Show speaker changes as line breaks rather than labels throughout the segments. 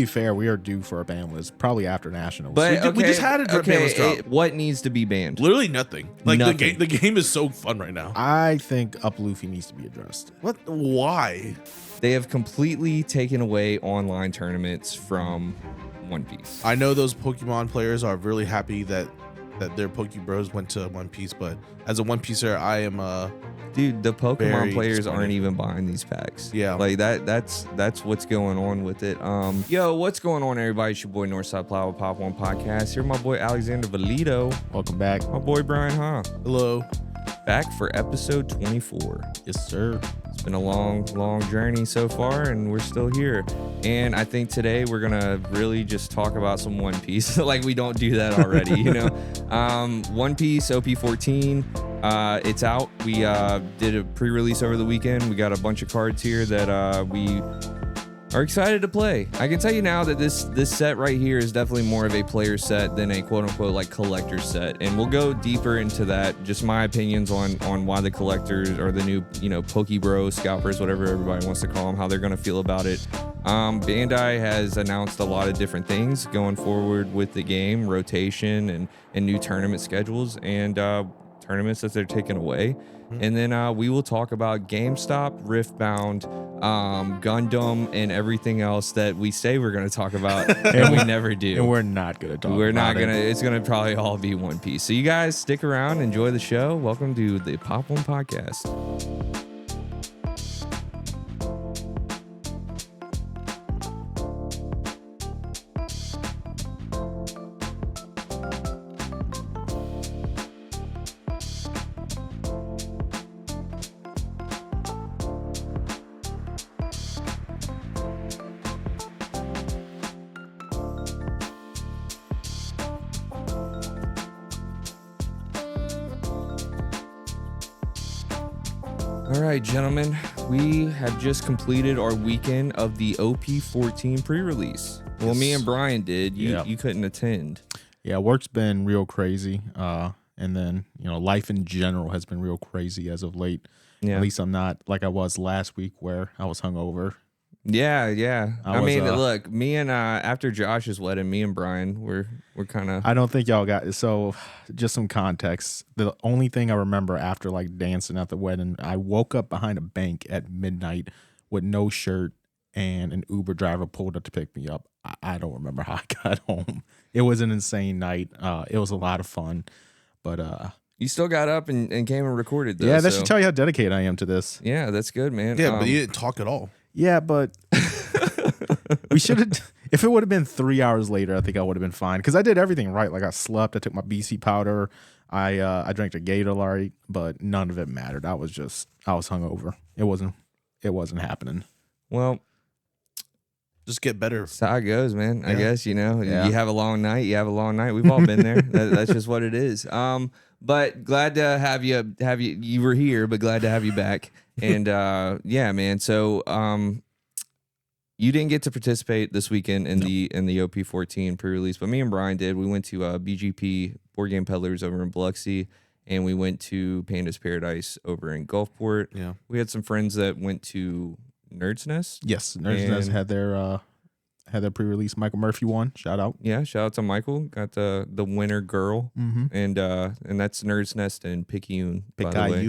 be fair, we are due for a Banlist probably after Nationals.
But
We just had a Banlist drop.
What needs to be banned?
Literally nothing. Like
Nothing.
the game is so fun right now.
I think Up Luffy needs to be addressed.
What? Why?
They have completely taken away online tournaments from One Piece.
I know those Pokemon players are really happy that their Pokebros went to One Piece, but as a One Pieceer, I am
Dude, the Pokemon
very
players
disappointed.
aren't even buying these packs.
Yeah.
Like that's what's going on with it. Yo, what's going on, everybody? It's your boy Northside Plow with Pop.1 Podcast. Here, my boy Alexander Valito.
Welcome back.
My boy Brian
hello.
back for episode 24.
Yes, sir.
It's been a long journey so far, and we're still here. And I think today we're gonna really just talk about some One Piece, like we don't do that already, you know. One Piece OP14, it's out. We did a pre-release over the weekend. We got a bunch of cards here that we are excited to play. I can tell you now that this set right here is definitely more of a player set than a quote-unquote like collector set, and we'll go deeper into that, just my opinions on why the collectors or the new, you know, Pokebros, Scalpers, whatever everybody wants to call them, how they're going to feel about it. Bandai has announced a lot of different things going forward with the game, rotation and new tournament schedules and tournaments that they're taking away. And then we will talk about GameStop, Riftbound, Gundam, and everything else that we say we're going to talk about, and we never do.
And we're not going to talk
We're
about
not going to. It's going to probably all be One Piece. So you guys stick around, enjoy the show. Welcome to the Pop.1 Podcast. All right, gentlemen, we have just completed our weekend of the OP14 pre-release. Well, me and Brian did. You couldn't attend.
Yeah, work's been real crazy. And then, you know, life in general has been real crazy as of late.
Yeah.
At least I'm not like I was last week where I was hungover.
Yeah. I
was,
mean, look, me and after Josh's wedding, me and Brian we're kind of.
I don't think y'all got so. Just some context. The only thing I remember after like dancing at the wedding, I woke up behind a bank at midnight with no shirt, and an Uber driver pulled up to pick me up. I don't remember how I got home. It was an insane night. It was a lot of fun, but
You still got up and came and recorded, though.
yeah, that should tell you how dedicated I am to this.
Yeah, that's good, man.
Yeah, but you didn't talk at all.
Yeah, but we should have. If it would have been 3 hours later, I think I would have been fine because I did everything right. Like I slept, I took my BC powder, I drank a Gatorade, but none of it mattered. I was hungover. It wasn't happening.
Well,
Just get better.
that's how it goes, man. I
Yeah.
guess, you know,
Yeah.
you have a long night. We've all been there. That's just what it is. But glad to have you. You were here, but glad to have you back. And yeah, man. So you didn't get to participate this weekend in the OP14 pre-release, but me and Brian did. We went to BGP Board Game Peddlers over in Biloxi, and we went to Panda's Paradise over in Gulfport.
Yeah.
We had some friends that went to Nerd's Nest.
Yes, Nerds Nest had their pre-release. Michael Murphy won. Shout out.
Yeah, shout out to Michael. Got the winner girl, and that's Nerd's Nest in Picayune, by the way.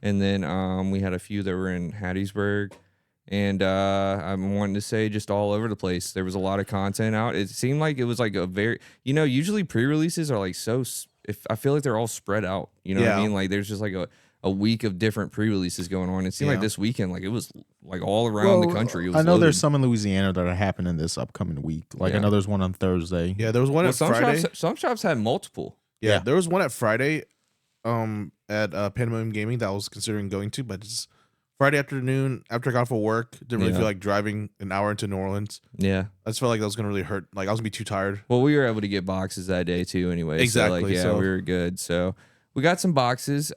And then we had a few that were in Hattiesburg, and I'm wanting to say just all over the place. There was a lot of content out. It seemed like it was like a very, you know, usually pre-releases are like I feel like they're all spread out. You know what I mean? Like there's just like a week of different pre-releases going on. It seemed like this weekend, like it was like all around the country. It was
I know
loaded.
there's some in Louisiana that are happening this upcoming week. Like I know there's one on Thursday.
Yeah, there was one at Friday.
Some shops had multiple.
Yeah, there was one at Friday at Pandemonium Gaming that I was considering going to, but it's Friday afternoon after I got off of work. Didn't really feel like driving an hour into New Orleans.
Yeah.
I just felt like that was going to really hurt. Like I was going to be too tired.
Well, we were able to get boxes that day too anyway.
Exactly.
So we were good. So we got some boxes.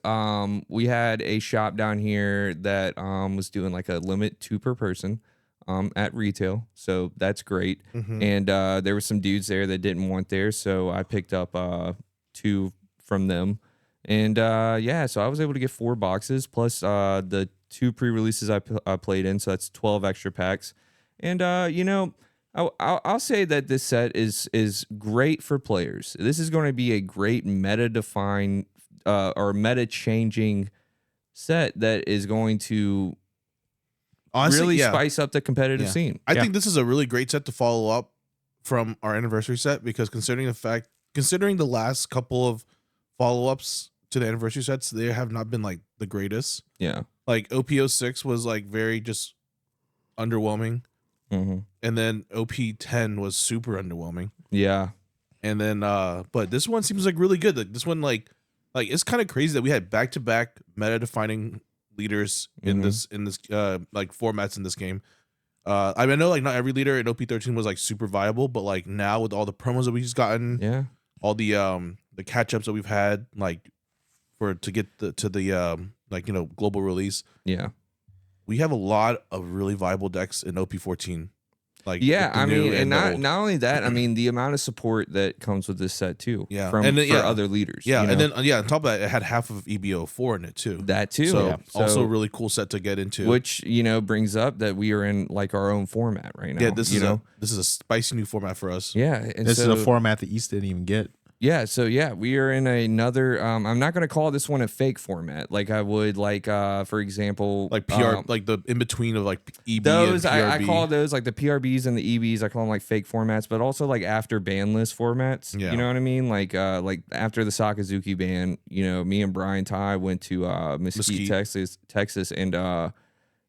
We had a shop down here that was doing like a limit 2 per person at retail. So that's great. And there were some dudes there that didn't want theirs. So I picked up 2 from them. And so I was able to get 4 boxes plus the 2 pre-releases I played in. So that's 12 extra packs. And, you know, I'll say that this set is great for players. This is going to be a great meta-define or meta-changing set that is going to honestly really spice up the competitive scene.
I think this is a really great set to follow up from our anniversary set, because considering the last couple of follow-ups to the anniversary sets, they have not been like the greatest.
Yeah.
Like OP06 was like very just underwhelming.
Mm-hmm.
And then OP10 was super underwhelming.
Yeah.
And then but this one seems like really good. Like this one like it's kind of crazy that we had back-to-back meta-defining leaders in this like formats in this game. I know like not every leader in OP13 was like super viable, but like now with all the promos that we've just gotten, all the catch-ups that we've had like to get to the like, you know, global release.
Yeah.
We have a lot of really viable decks in OP14. Like
I mean, and not only that, I mean the amount of support that comes with this set too.
Yeah,
from
and then,
for other leaders.
Yeah,
you know?
and then on top of that, it had half of EBO4 in it too.
That too.
So also a really cool set to get into.
Which, you know, brings up that we are in like our own format right now.
Yeah, this is a spicy new format for us.
Yeah, and
this is a format the East didn't even get.
Yeah, so we are in another. I'm not going to call this one a fake format, like I would, like for example,
like PR, like the in between of like EB
those.
And PRB.
I call those like the PRBs and the EBs. I call them like fake formats, but also like after Banlist formats.
Yeah.
You know what I mean? Like after the Sakazuki ban, you know, me and Brian Ty went to Mesquite, Texas, and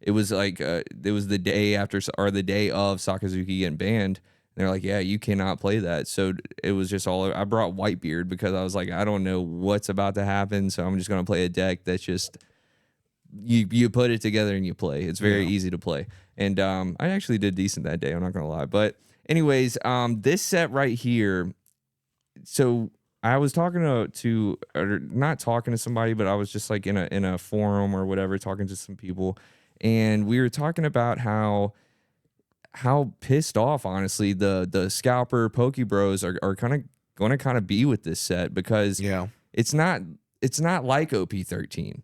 it was like it was the day after or the day of Sakazuki getting banned. They're like, yeah, you cannot play that. So it was just I brought Whitebeard because I was like, I don't know what's about to happen. So I'm just going to play a deck that's just, you put it together and you play. It's very easy to play. And I actually did decent that day. I'm not going to lie. But anyways, this set right here. So I was talking to or not talking to somebody, but I was just like in a forum or whatever, talking to some people. And we were talking about how pissed off, honestly, the scalper Pokebros are kind of going to kind of be with this set, because it's not like OP13.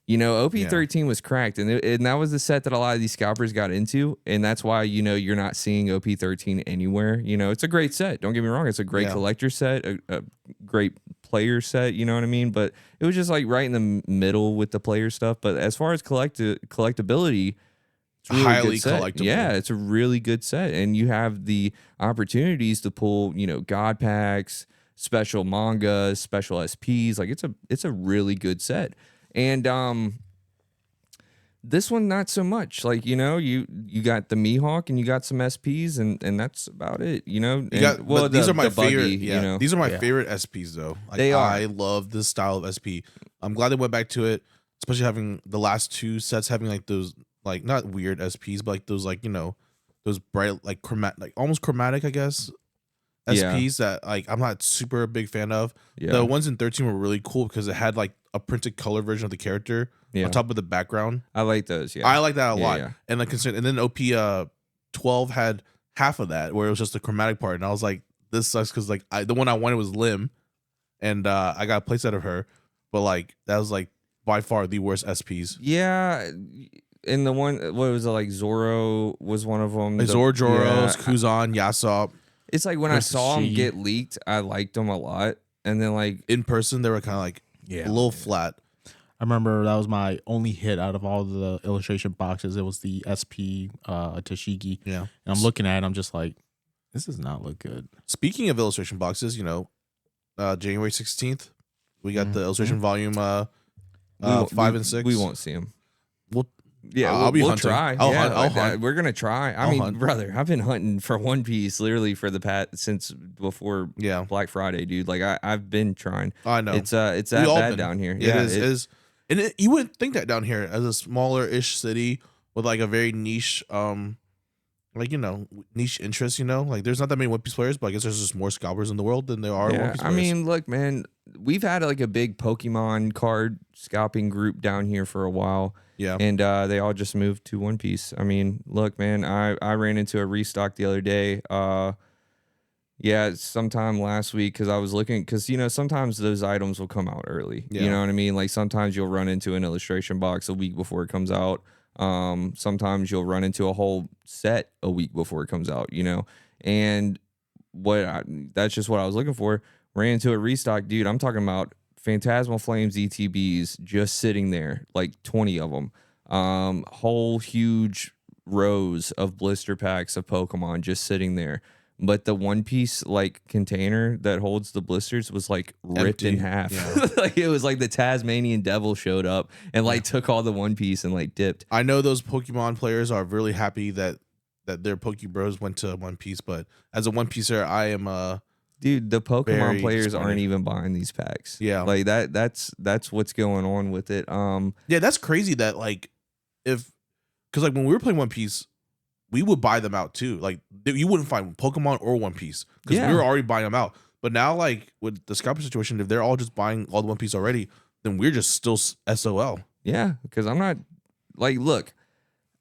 You know, OP13 was cracked, and that was the set that a lot of these scalpers got into, and that's why, you know, you're not seeing OP13 anywhere. You know, it's a great set. Don't get me wrong. It's a great collector set, a great player set, you know what I mean? But it was just like right in the middle with the player stuff. But as far as collectability, it's really
highly collectible.
Yeah, it's a really good set, and you have the opportunities to pull, you know, god packs, special mangas, special SPs. Like it's a really good set, and this one not so much. Like, you know, you got the Mihawk and you got some SPs, and that's about it. You know,
these are my favorite.
You know?
These are my favorite SPs though. Like,
they are.
I love this style of SP. I'm glad they went back to it, especially having the last two sets having like those. Like not weird SPs, but like those, like, you know, those bright, like like almost chromatic, I guess, SPs that like I'm not super big fan of. The ones in 13 were really cool because it had like a printed color version of the character on top of the background.
I like those. Yeah,
I like that a lot.
Yeah.
And like and then OP 12 had half of that where it was just the chromatic part, and I was like, this sucks because like the one I wanted was Lim, and I got a playset of her, but like that was like by far the worst SPs.
Yeah. And the one, what was it, like Zoro was one of them.
Zoro, Joros, Kuzan, Yasop.
It's like when I saw them get leaked, I liked them a lot. And then like
in person, they were kind of like a little flat.
I remember that was my only hit out of all the illustration boxes. It was the SP Tashigi.
Yeah.
And I'm looking at it, I'm just like, this does not look good.
Speaking of illustration boxes, you know, January 16th, we got the illustration volume 5 and 6.
We won't see them.
Yeah, we'll try.
I'll hunt. We're gonna try. I mean, brother, I've been hunting for One Piece literally for the since before Black Friday, dude. Like I've been trying.
I know
it's that bad down here.
It is. And you wouldn't think that down here as a smaller-ish city with like a very niche, like, you know, niche interest. You know, like there's not that many One Piece players, but I guess there's just more scalpers in the world than there are One Piece players.
I mean, look, man, we've had like a big Pokemon card scalping group down here for a while.
Yeah.
And they all just moved to One Piece. I mean, look, man, I ran into a restock the other day. Sometime last week, because I was looking, because, you know, sometimes those items will come out early.
Yeah.
You know what I mean? Like sometimes you'll run into an illustration box a week before it comes out. Sometimes you'll run into a whole set a week before it comes out, you know? And that's just what I was looking for. Ran into a restock, dude. I'm talking about Phantasmal Flames ETBs just sitting there, like 20 of them. Whole huge rows of blister packs of Pokemon just sitting there. But the One Piece like container that holds the blisters was like ripped in half. Yeah. Like it was like the Tasmanian devil showed up and like took all the One Piece and like dipped.
I know those Pokemon players are really happy that their Pokebros went to One Piece, but as a One Piecer, I am
dude, the Pokemon players aren't even buying these packs.
Yeah,
like that's what's going on with it.
Yeah, that's crazy. That like because like when we were playing One Piece, we would buy them out too. Like you wouldn't find Pokemon or One Piece because we were already buying them out. But now, like with the Scalper situation, if they're all just buying all the One Piece already, then we're just still SOL.
Yeah, because I'm not like, look,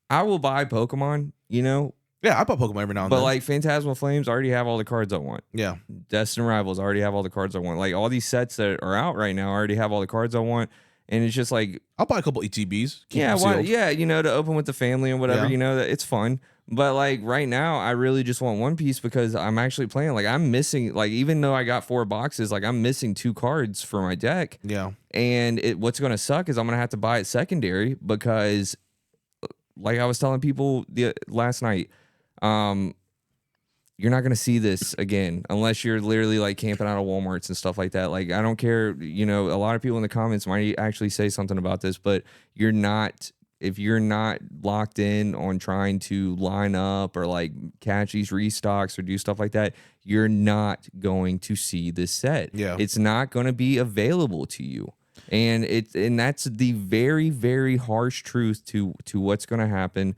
I will buy Pokemon, you know.
Yeah, I buy Pokemon every now and then.
But like Phantasmal Flames already have all the cards I want.
Yeah.
Destined Rivals already have all the cards I want. Like all these sets that are out right now already have all the cards I want. And it's just like
I'll buy a couple ETBs.
Yeah, you know, to open with the family and whatever, you know, that it's fun. But like right now, I really just want One Piece because I'm actually playing. Like I'm missing, like even though I got 4 boxes, like I'm missing 2 cards for my deck.
Yeah.
And what's gonna suck is I'm gonna have to buy it secondary because, like I was telling people last night, you're not going to see this again unless you're literally like camping out of Walmarts and stuff like that. Like, I don't care. You know, a lot of people in the comments might actually say something about this, but if you're not locked in on trying to line up or like catch these restocks or do stuff like that, you're not going to see this set.
Yeah.
It's not going to be available to you. And that's the very, very harsh truth to what's going to happen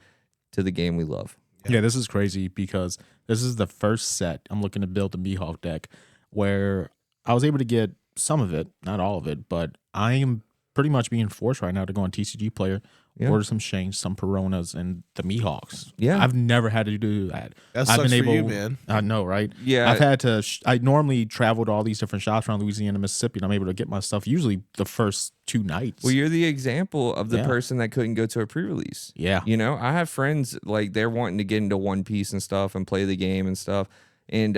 to the game we love.
Yeah, this is crazy because this is the first set I'm looking to build a Mihawk deck where I was able to get some of it, not all of it, but I am pretty much being forced right now to go on TCG Player, order some Shanks, some Peronas, and the Mihawks.
Yeah.
I've never had to do that.
That sucks for you, man.
I know, right?
Yeah.
I've had to, I normally travel to all these different shops around Louisiana, Mississippi, and I'm able to get my stuff usually the first 2 nights.
Well, you're the example of the person that couldn't go to a pre-release.
Yeah.
You know, I have friends, like, they're wanting to get into One Piece and stuff and play the game and stuff. And,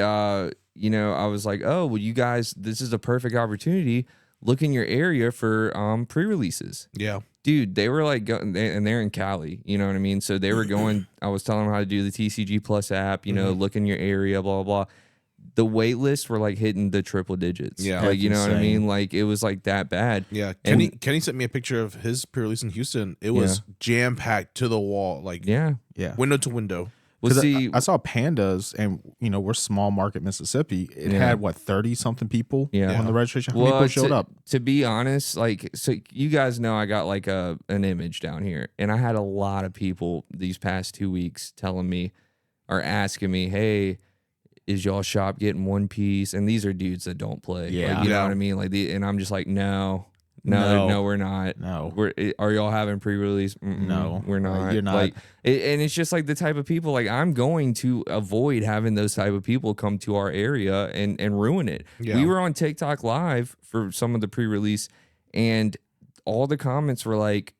you know, I was like, oh, well, you guys, this is a perfect opportunity. Look in your area for pre-releases.
Yeah.
Dude, they were like, and they're in Cali, you know what I mean? So they were going, I was telling them how to do the TCG Plus app, you know, look in your area, blah, blah, blah. The wait lists were like hitting the triple digits.
Yeah.
Like, you know what I mean? Like, it was like that bad.
Yeah. Kenny sent me a picture of his pre-release in Houston. It was jam-packed to the wall, like window to window.
Well, see,
I saw Pandas, and you know we're small market Mississippi. It had what 30-something people on the registration. How many people showed up?
To be honest, like, so you guys know I got like an image down here, and I had a lot of people these past 2 weeks telling me or asking me, "Hey, is y'all shop getting One Piece?" And these are dudes that don't play.
Yeah,
like, you know what I mean. Like, and I'm just like, no, we're not.
No.
Are y'all having pre-release?
No,
we're not.
You're not.
Like, and it's just like the type of people, like, I'm going to avoid having those type of people come to our area and ruin it.
Yeah.
We were on TikTok live for some of the pre-release, and all the comments were like,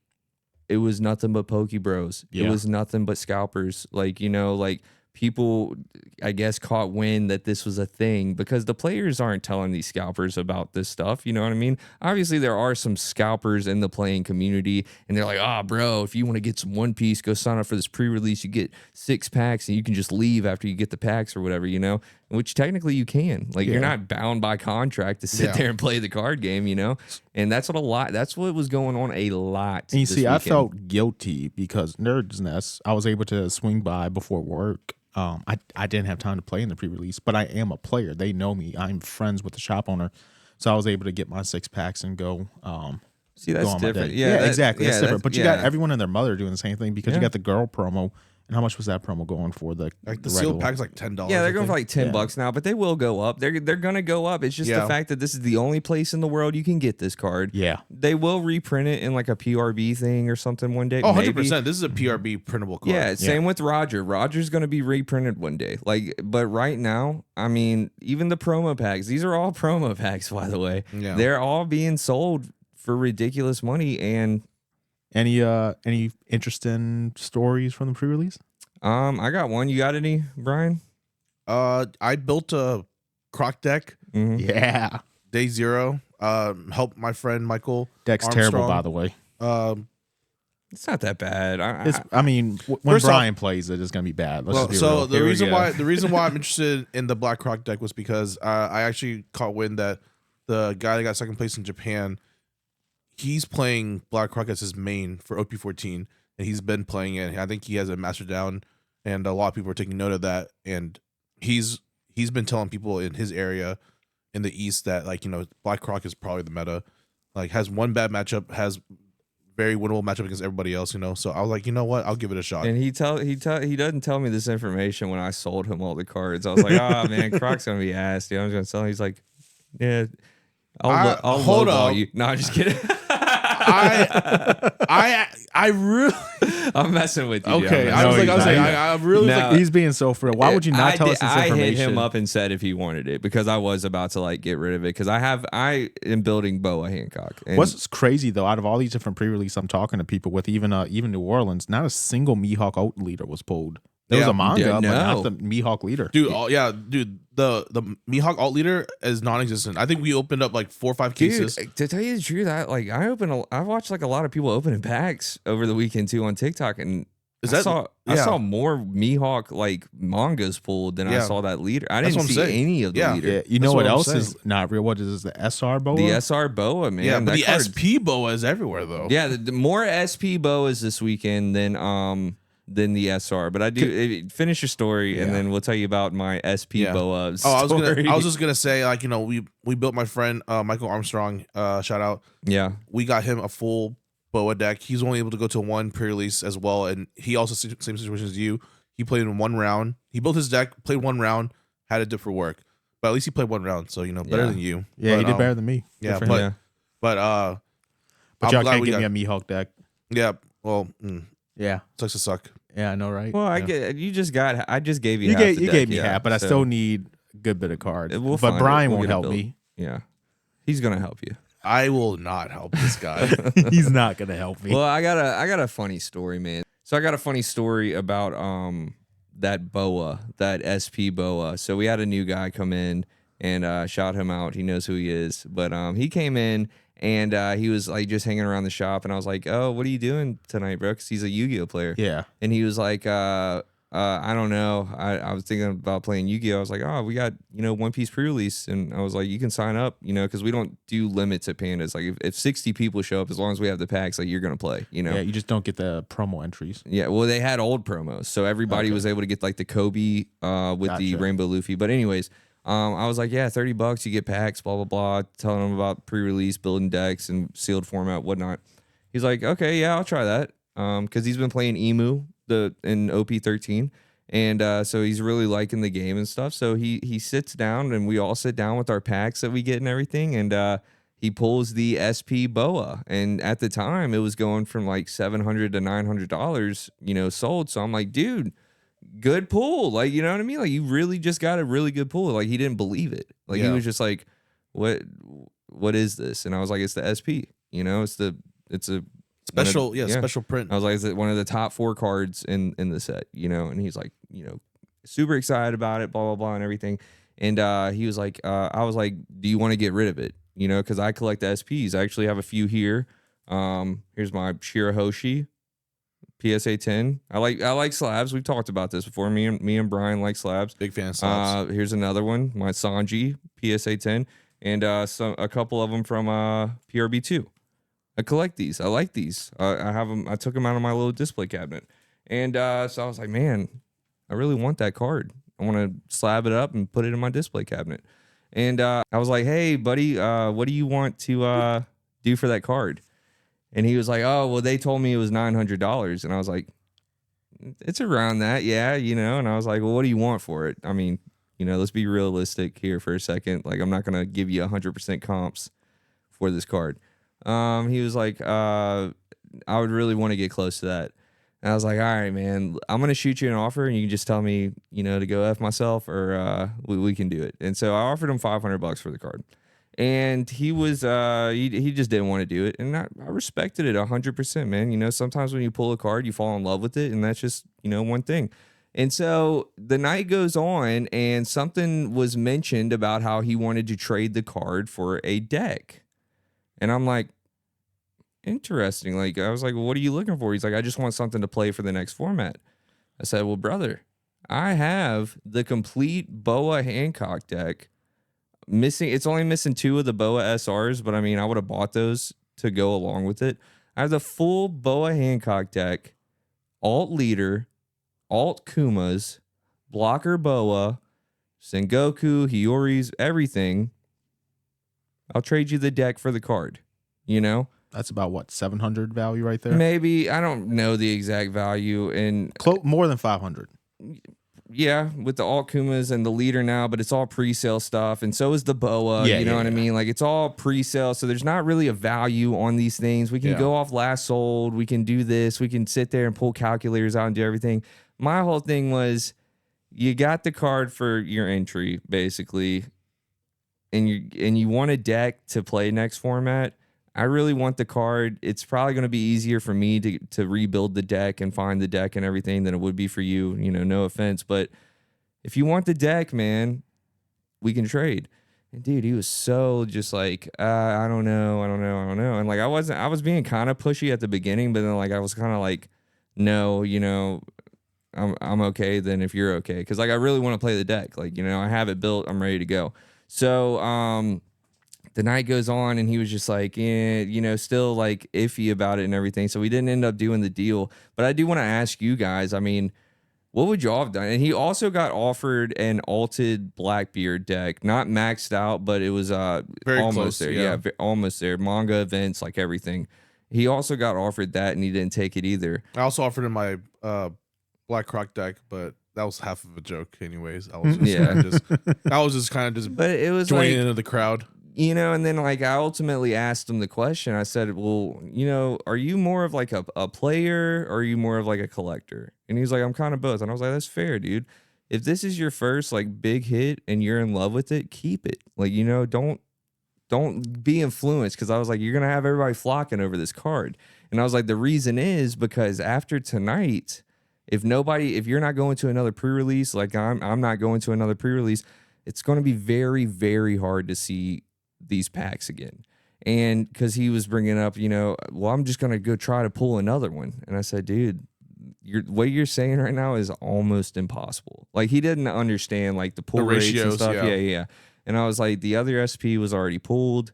it was nothing but Pokebros.
Yeah.
It was nothing but scalpers. Like, you know, like, people, I guess, caught wind that this was a thing because the players aren't telling these scalpers about this stuff. You know what I mean? Obviously, there are some scalpers in the playing community, and they're like, "Ah, bro, if you want to get some One Piece, go sign up for this pre-release. You get 6 packs, and you can just leave after you get the packs or whatever." You know, which technically you can. Like, you're not bound by contract to sit there and play the card game. You know, and that's what was going on a lot.
And you see,
weekend.
I felt guilty because Nerd's Nest, I was able to swing by before work. I didn't have time to play in the pre-release, but I am a player. They know me. I'm friends with the shop owner, so I was able to get my 6 packs and go.
See, that's different.
Exactly. That's different. But you got
yeah.
everyone and their mother doing the same thing because you got the girl promo. And how much was that promo going for? The
sealed pack's like $10.
Yeah, they're going for like $10 now, but they will go up. They're gonna go up. It's just the fact that this is the only place in the world you can get this card.
Yeah,
they will reprint it in like a PRB thing or something one day.
Oh, 100%. This is a PRB printable card.
Yeah, same with Roger. Roger's gonna be reprinted one day. Like, but right now, I mean, even the promo packs. These are all promo packs, by the way.
Yeah,
they're all being sold for ridiculous money. And
any interesting stories from the pre-release?
I got one. You got any, Brian?
I built a Croc deck
Yeah.
day 0. Helped my friend Michael.
Deck's
Armstrong.
terrible, by the way.
It's not that bad.
I mean, when
First
Brian plays it, it's gonna be bad. Let's just be real.
the reason why I'm interested in the Black Croc deck was because I actually caught wind that the guy that got second place in Japan, he's playing Black Croc as his main for OP14, and he's been playing it. I think he has it mastered down, and a lot of people are taking note of that. And he's been telling people in his area in the East that, like, Black Croc is probably the meta. Like, has one bad matchup, has very winnable matchup against everybody else, So I was like, you know what? I'll give it a shot.
And he doesn't tell me this information when I sold him all the cards. I was like, oh man, Croc's gonna be ass. I'm just gonna sell him. He's like, yeah, I'll
hold on.
you. No, I'm just kidding.
I really.
I'm messing with you.
Okay,
dude.
I really
No.
like.
He's being so for real. Why would you not tell us this information?
I hit him up and said if he wanted it because I was about to like get rid of it because I am building Boa Hancock. And
What's crazy though, out of all these different pre-release I'm talking to people with, even New Orleans, not a single Mihawk out leader was pulled. There was a manga, but not the Mihawk leader.
Dude, the Mihawk alt leader is non-existent. I think we opened up like 4 or 5 cases.
Dude, to tell you the truth, I watched like a lot of people opening packs over the weekend too on TikTok, and I saw more Mihawk like mangas pulled than I saw that leader. I didn't see any of the leader.
Yeah, you know what else is not real? What is this, the SR Boa?
The SR Boa, man.
Yeah, but the SP Boa is everywhere though.
Yeah, the more SP Boas this weekend than the SR. But I do finish your story and then we'll tell you about my SP Boa story.
I was just gonna say, like, we built my friend Michael Armstrong, shout out.
Yeah.
We got him a full Boa deck. He's only able to go to one pre-release as well, and he also same situation as you. He played in 1 round. He built his deck, played 1 round, had it for work. But at least he played 1 round, so better than you.
Yeah,
but,
he did better than me.
Yeah,
but y'all can't give me a Mihawk deck.
Yeah, well,
yeah,
sucks to suck.
Yeah, I know, right?
Well, I just gave you.
You gave me half, but I still need a good bit of cards. But Brian won't help me.
Yeah, he's gonna help you.
I will not help this guy.
He's not gonna help me.
Well, I got a funny story, man. So I got a funny story about that Boa, that SP Boa. So we had a new guy come in and shout him out. He knows who he is, but he came in and he was like just hanging around the shop, and I was like, "Oh, what are you doing tonight, bro?" 'Cause he's a Yu-Gi-Oh player.
Yeah,
and he was like, I don't know. I was thinking about playing Yu-Gi-Oh. I was like, oh, we got, One Piece pre-release. And I was like, you can sign up, because we don't do limits at Pandas. Like if 60 people show up, as long as we have the packs, like you're going to play,
Yeah, you just don't get the promo entries.
Yeah, well, they had old promos. So everybody was able to get like the Kobe with the Rainbow Luffy. But anyways, I was like, yeah, $30, you get packs, blah, blah, blah. Telling him about pre-release, building decks and sealed format, whatnot. He's like, okay, yeah, I'll try that. Because he's been playing Emu in OP13, and so he's really liking the game and stuff. So he sits down, and we all sit down with our packs that we get and everything, and he pulls the SP Boa, and at the time it was going from like $700 to $900, sold. So I'm like, dude, good pull, like, you know what I mean? Like, you really just got a really good pull. Like, he didn't believe it. Like, he was just like, what is this? And I was like, it's the SP. It's a
special print.
I was like, is it one of the top 4 cards in the set, And he's like, super excited about it, blah, blah, blah, and everything. And he was like, I was like, do you want to get rid of it? Because I collect the SPs. I actually have a few here. Here's my Shirahoshi PSA 10. I like slabs. We've talked about this before. Me and Brian like slabs.
Big fan of slabs.
Here's another one, my Sanji PSA 10, and a couple of them from PRB2. I collect these. I like these. I have them. I took them out of my little display cabinet, and so I was like, man, I really want that card. I want to slab it up and put it in my display cabinet. And I was like, hey, buddy, what do you want to do for that card? And he was like, oh, well, they told me it was $900, and I was like, it's around that, yeah, And I was like, well, what do you want for it? I mean, let's be realistic here for a second. Like, I'm not gonna give you 100% comps for this card. He was like, I would really want to get close to that. And I was like, all right, man, I'm going to shoot you an offer and you can just tell me, to go F myself or, we can do it. And so I offered him $500 for the card, and he was, he just didn't want to do it. And I respected it 100%, man. Sometimes when you pull a card, you fall in love with it, and that's just, one thing. And so the night goes on, and something was mentioned about how he wanted to trade the card for a deck. And I'm like, interesting. Like, I was like, well, what are you looking for? He's like, I just want something to play for the next format. I said, well, brother, I have the complete Boa Hancock deck. It's only missing 2 of the Boa SRs, but I mean, I would have bought those to go along with it. I have the full Boa Hancock deck, alt leader, alt Kumas, blocker Boa, Sengoku, Hiyori's, everything. I'll trade you the deck for the card, you know?
That's about what, 700 value right there?
Maybe. I don't know the exact value. And
more than 500.
Yeah, with the alt Kumas and the leader now, but it's all pre-sale stuff. And so is the Boa, you know what I mean? Like, it's all pre-sale. So there's not really a value on these things. We can go off last sold. We can do this. We can sit there and pull calculators out and do everything. My whole thing was, you got the card for your entry, basically, and you want a deck to play next format. I really want the card. It's probably going to be easier for me to rebuild the deck and find the deck and everything than it would be for you. You know, no offense, but if you want the deck, man, we can trade. And dude, he was so just like, I don't know. And like, I was being kind of pushy at the beginning, but then like, I was kind of like, no, you know, I'm okay then if you're okay. Cause like, I really want to play the deck. Like, you know, I have it built. I'm ready to go. So, the night goes on and he was just like, you know, still like iffy about it and everything. So we didn't end up doing the deal. But I do want to ask you guys, I mean, what would y'all have done? And he also got offered an alted Blackbeard deck, not maxed out, but it was
very
almost
close,
there. Yeah, almost there. Manga events, like everything. He also got offered that and he didn't take it either.
I also offered him my Black Croc deck, but that was half of a joke anyways. I was just kind of
but it was
joining
like,
into the crowd.
You know, and then like I ultimately asked him the question. I said, well, you know, are you more of like a player or are you more of like a collector? And he's like, I'm kind of both. And I was like, that's fair, dude. If this is your first like big hit and you're in love with it, keep it. Like, you know, don't be influenced, because I was like, you're gonna have everybody flocking over this card. And I was like, the reason is because after tonight, if you're not going to another pre-release, like I'm not going to another pre-release, it's going to be very, very hard to see these packs again. And because he was bringing up, you know, well, I'm just gonna go try to pull another one. And I said, dude, what you're saying right now is almost impossible. Like, he didn't understand like the pull rates and stuff. Yeah. And I was like, the other SP was already pulled.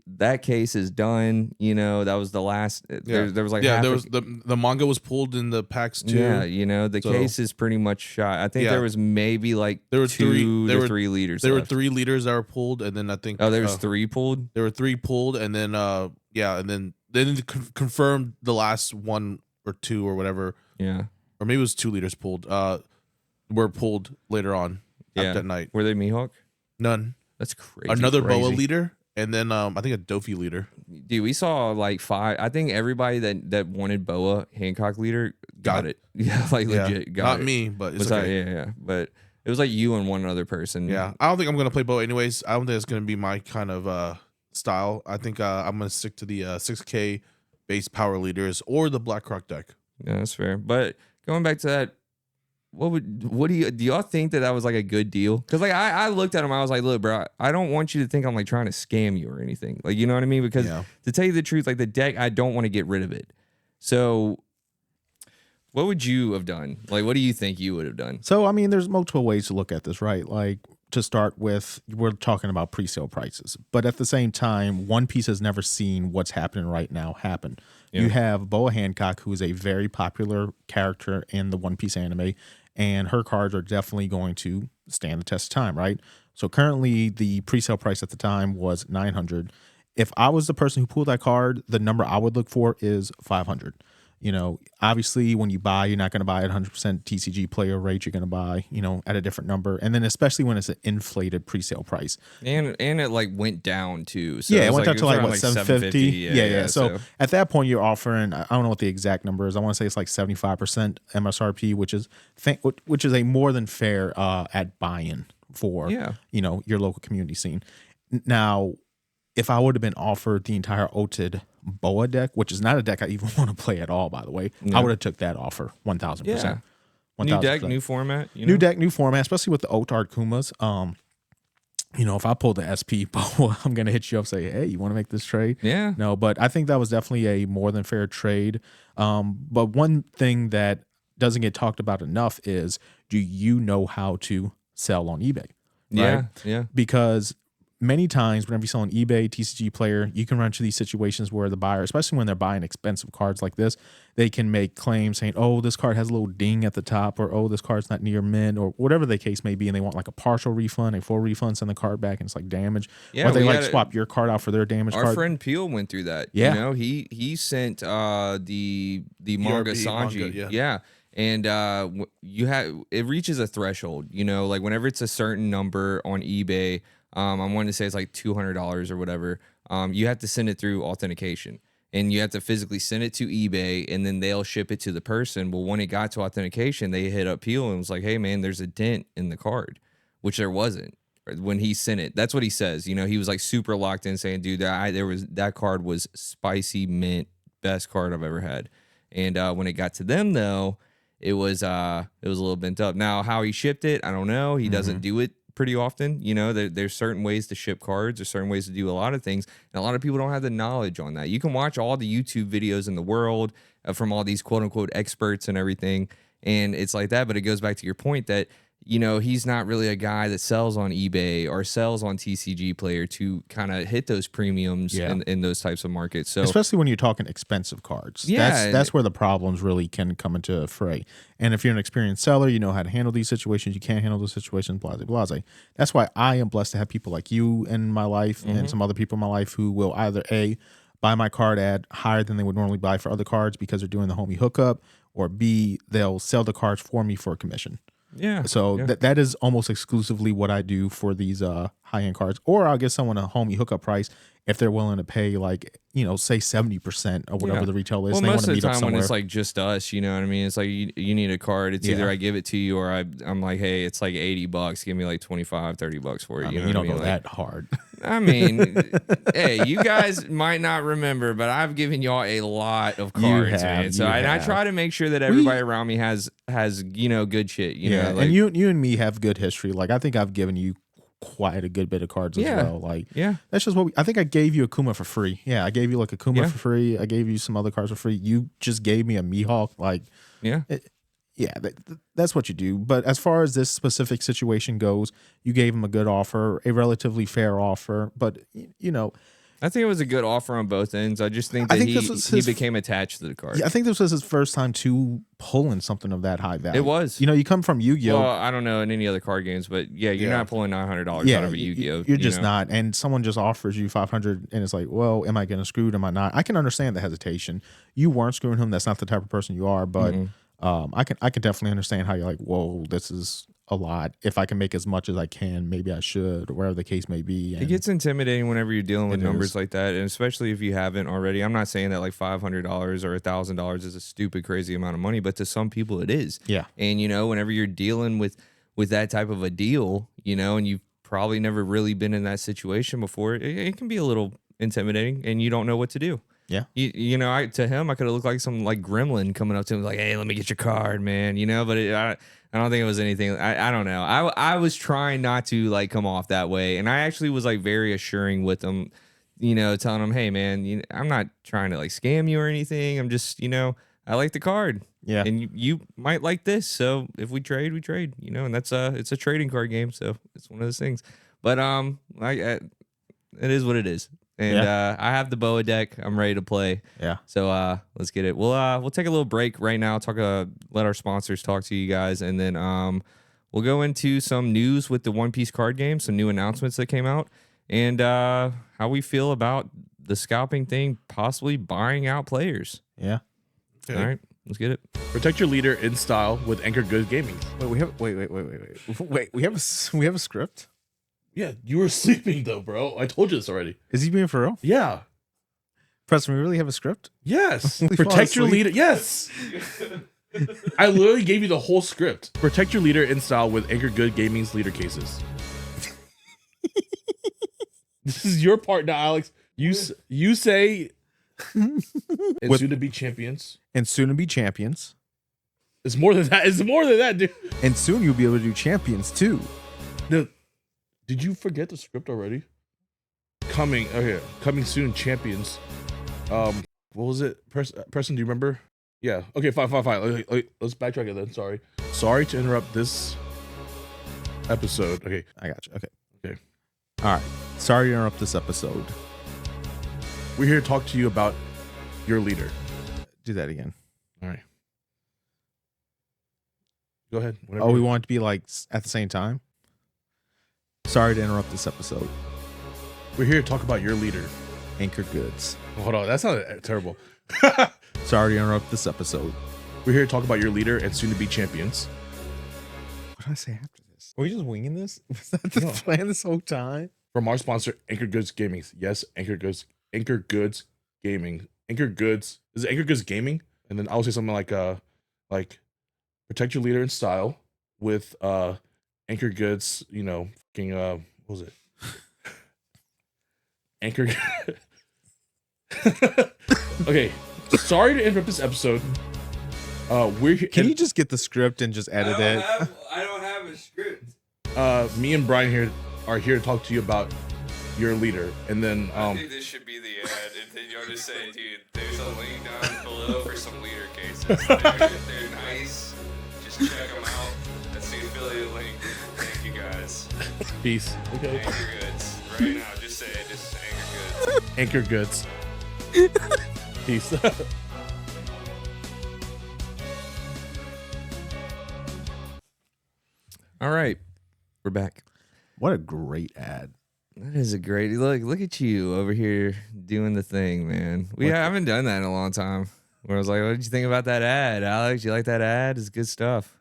That case is done. You know, that was the last. There was like
the manga was pulled in the packs too.
Yeah, you know, the case is pretty much shot. I think there was maybe like three leaders.
There were 3 leaders that were pulled, and then I think
there was 3 pulled.
There were 3 pulled, and then and then confirmed the last 1 or 2 or whatever.
Yeah,
or maybe it was 2 leaders pulled. Were pulled later on that night.
Were they Mihawk?
None.
That's crazy.
Another Boa leader. And then I think a Dofi leader.
Dude, we saw like 5. I think everybody that wanted Boa Hancock leader got it. Yeah, like legit got
Not
it.
me, but it's okay.
Yeah. But it was like you and one other person.
Yeah, I don't think I'm gonna play Boa anyways. I don't think it's gonna be my kind of style. I think I'm gonna stick to the 6K base power leaders or the Black Croc deck.
Yeah, that's fair. But going back to that, what do y'all think that was like a good deal? Because like I looked at him, I was like, look, bro, I don't want you to think I'm like trying to scam you or anything. Like, you know what I mean? Because to tell you the truth, like the deck, I don't want to get rid of it. So what would you have done? Like, what do you think you would have done?
So I mean, there's multiple ways to look at this, right? Like, to start with, we're talking about pre-sale prices, but at the same time, One Piece has never seen what's happening right now happen. Yeah. You have Boa Hancock, who is a very popular character in the One Piece anime, and her cards are definitely going to stand the test of time, right? So currently, the pre-sale price at the time was 900. If I was the person who pulled that card, the number I would look for is 500. You know, obviously, when you buy, you're not going to buy at 100% TCG player rate. You're going to buy, you know, at a different number. And then especially when it's an inflated pre-sale price.
And it like went down too. So
yeah, it went down to like what, 750? Yeah. So at that point, you're offering, I don't know what the exact number is. I want to say it's like 75% MSRP, which is a more than fair at buy-in for, you know, your local community scene. Now, if I would have been offered the entire OTID Boa deck, which is not a deck I even want to play at all, by the way, I would have took that offer 1,000%.
New deck, new format.
New deck, new format, especially with the Otard Kumas. If I pull the SP, I'm going to hit you up and say, hey, you want to make this trade?
Yeah.
No, but I think that was definitely a more than fair trade. But one thing that doesn't get talked about enough is, do you know how to sell on eBay? Right?
Yeah.
Because many times whenever you sell on eBay, TCG player, you can run into these situations where the buyer, especially when they're buying expensive cards like this, they can make claims saying, oh, this card has a little ding at the top, or oh, this card's not near mint, or whatever the case may be, and they want like a partial refund, a full refund, send the card back, and it's like damage.
Yeah,
or they swap your card out for their damaged card.
Our friend Peel went through that.
Yeah.
He sent the manga Sanji. Yeah. And it reaches a threshold, like whenever it's a certain number on eBay, I wanted to say it's like $200 or whatever. You have to send it through authentication, and you have to physically send it to eBay, and then they'll ship it to the person. Well, when it got to authentication, they hit up Peel and was like, hey man, there's a dent in the card, which there wasn't when he sent it. That's what he says. He was like super locked in saying, dude, that card was spicy mint, best card I've ever had. And when it got to them though, it was a little bent up. Now, how he shipped it, I don't know. He doesn't do it pretty often. There's certain ways to ship cards. There's certain ways to do a lot of things. And a lot of people don't have the knowledge on that. You can watch all the YouTube videos in the world from all these quote unquote experts and everything. And it's like that. But it goes back to your point that, he's not really a guy that sells on eBay or sells on TCG Player to kind of hit those premiums in those types of markets. So
especially when you're talking expensive cards.
Yeah.
That's where the problems really can come into fray. And if you're an experienced seller, you know how to handle these situations. You can't handle those situations, blase. That's why I am blessed to have people like you in my life and some other people in my life who will either A, buy my card at higher than they would normally buy for other cards because they're doing the homie hookup, or B, they'll sell the cards for me for a commission.
Yeah.
So that is almost exclusively what I do for these high-end cards. Or I'll give someone a homie hookup price if they're willing to pay like, say 70% or whatever the retail is.
Well,
they
most
want to
of the
meet up
time
somewhere.
when it's like just us, you know what I mean? It's like you need a card. It's either I give it to you or I'm like, hey, it's like $80. Give me like $25, $30 for it.
You don't go that hard.
I mean, hey, you guys might not remember, but I've given y'all a lot of cards, man. So I try to make sure that everybody around me has good shit. You know,
and you and me have good history. Like I think I've given you quite a good bit of cards as well. Like that's just what I think I gave you a Kuma for free. Yeah, I gave you like a Kuma for free. I gave you some other cards for free. You just gave me a Mihawk. Like that's what you do. But as far as this specific situation goes, you gave him a good offer, a relatively fair offer. But
I think it was a good offer on both ends. I just think that he became attached to the card.
Yeah, I think this was his first time pulling something of that high value.
It was.
You come from Yu-Gi-Oh.
Well, I don't know in any other card games, but you're not pulling $900 out of a Yu-Gi-Oh.
You're just not. And someone just offers you $500, and it's like, well, am I getting screwed? Am I not? I can understand the hesitation. You weren't screwing him. That's not the type of person you are. But I can definitely understand how you're like, whoa, this is a lot. If I can make as much as I can, maybe I should, or whatever the case may be. And
it gets intimidating whenever you're dealing with numbers like that, and especially if you haven't already. I'm not saying that like $500 or $1,000 is a stupid, crazy amount of money, but to some people it is.
Yeah.
And whenever you're dealing with that type of a deal, and you've probably never really been in that situation before, it can be a little intimidating, and you don't know what to do.
Yeah.
To him, I could have looked like some like gremlin coming up to him like, hey, let me get your card, man. But I don't think it was anything. I don't know. I was trying not to like come off that way. And I actually was like very assuring with him, telling him, hey, man, I'm not trying to like scam you or anything. I'm just, I like the card.
Yeah.
And you might like this. So if we trade, we trade, and it's a trading card game. So it's one of those things. But it is what it is. And I have the Boa deck. I'm ready to play.
Yeah.
So let's get it. We'll take a little break right now. Let our sponsors talk to you guys, and then we'll go into some news with the One Piece card game, some new announcements that came out, and how we feel about the scalping thing, possibly buying out players.
Yeah.
Okay.
All right. Let's get it.
Protect your leader in style with ANGKOR GOODS Gaming.
Wait. We have a script.
Yeah, you were sleeping though, bro. I told you this already.
Is he being for real?
Yeah.
Preston, we really have a script?
Yes.
We fall
Protect your
asleep.
leader. Yes. I literally gave you the whole script. Protect your leader in style with ANGKOR GOODS Gaming's leader cases. This is your part now, Alex. You say and
With-
soon to be champions.
And soon to be champions.
It's more than that. It's more than that, dude.
And soon you'll be able to do champions too.
Did you forget the script already? Coming soon, champions. What was it? Preston, do you remember? Yeah. Okay, fine. Let's backtrack it then. Sorry to interrupt this episode. Okay.
I got you. Okay.
Okay.
All right. Sorry to interrupt this episode.
We're here to talk to you about your leader.
Do that again.
All right. Go ahead.
Oh, we want it to be like at the same time? Sorry to interrupt this episode.
We're here to talk about your leader.
ANGKOR GOODS.
Hold on. That sounded terrible.
Sorry to interrupt this episode.
We're here to talk about your leader and soon-to-be champions.
What did I say after this? Are we just winging this? Was that the plan this whole time?
From our sponsor, ANGKOR Goods Gaming. Yes, ANGKOR Goods Gaming. ANGKOR Goods. Is it ANGKOR Goods Gaming? And then I'll say something like protect your leader in style with ANGKOR Goods, fucking what was it? ANGKOR. Okay, sorry to interrupt this episode.
Can you just get the script and just edit it?
I don't have a script.
Me and Brian here are here to talk to you about your leader, and then
I think this should be the ad. And then you'll just say, dude, there's a link down below for some leader cases. They're nice. Just check them out. That's the affiliate link. Thank you guys.
Peace. Okay.
ANGKOR Goods. Right now, just say it. Just ANGKOR Goods.
ANGKOR Goods. Peace.
All right, we're back.
What a great ad.
That is a great look at you over here doing the thing, man. I haven't done that in a long time. Where I was like, what did you think about that ad, Alex? You like that ad? It's good stuff.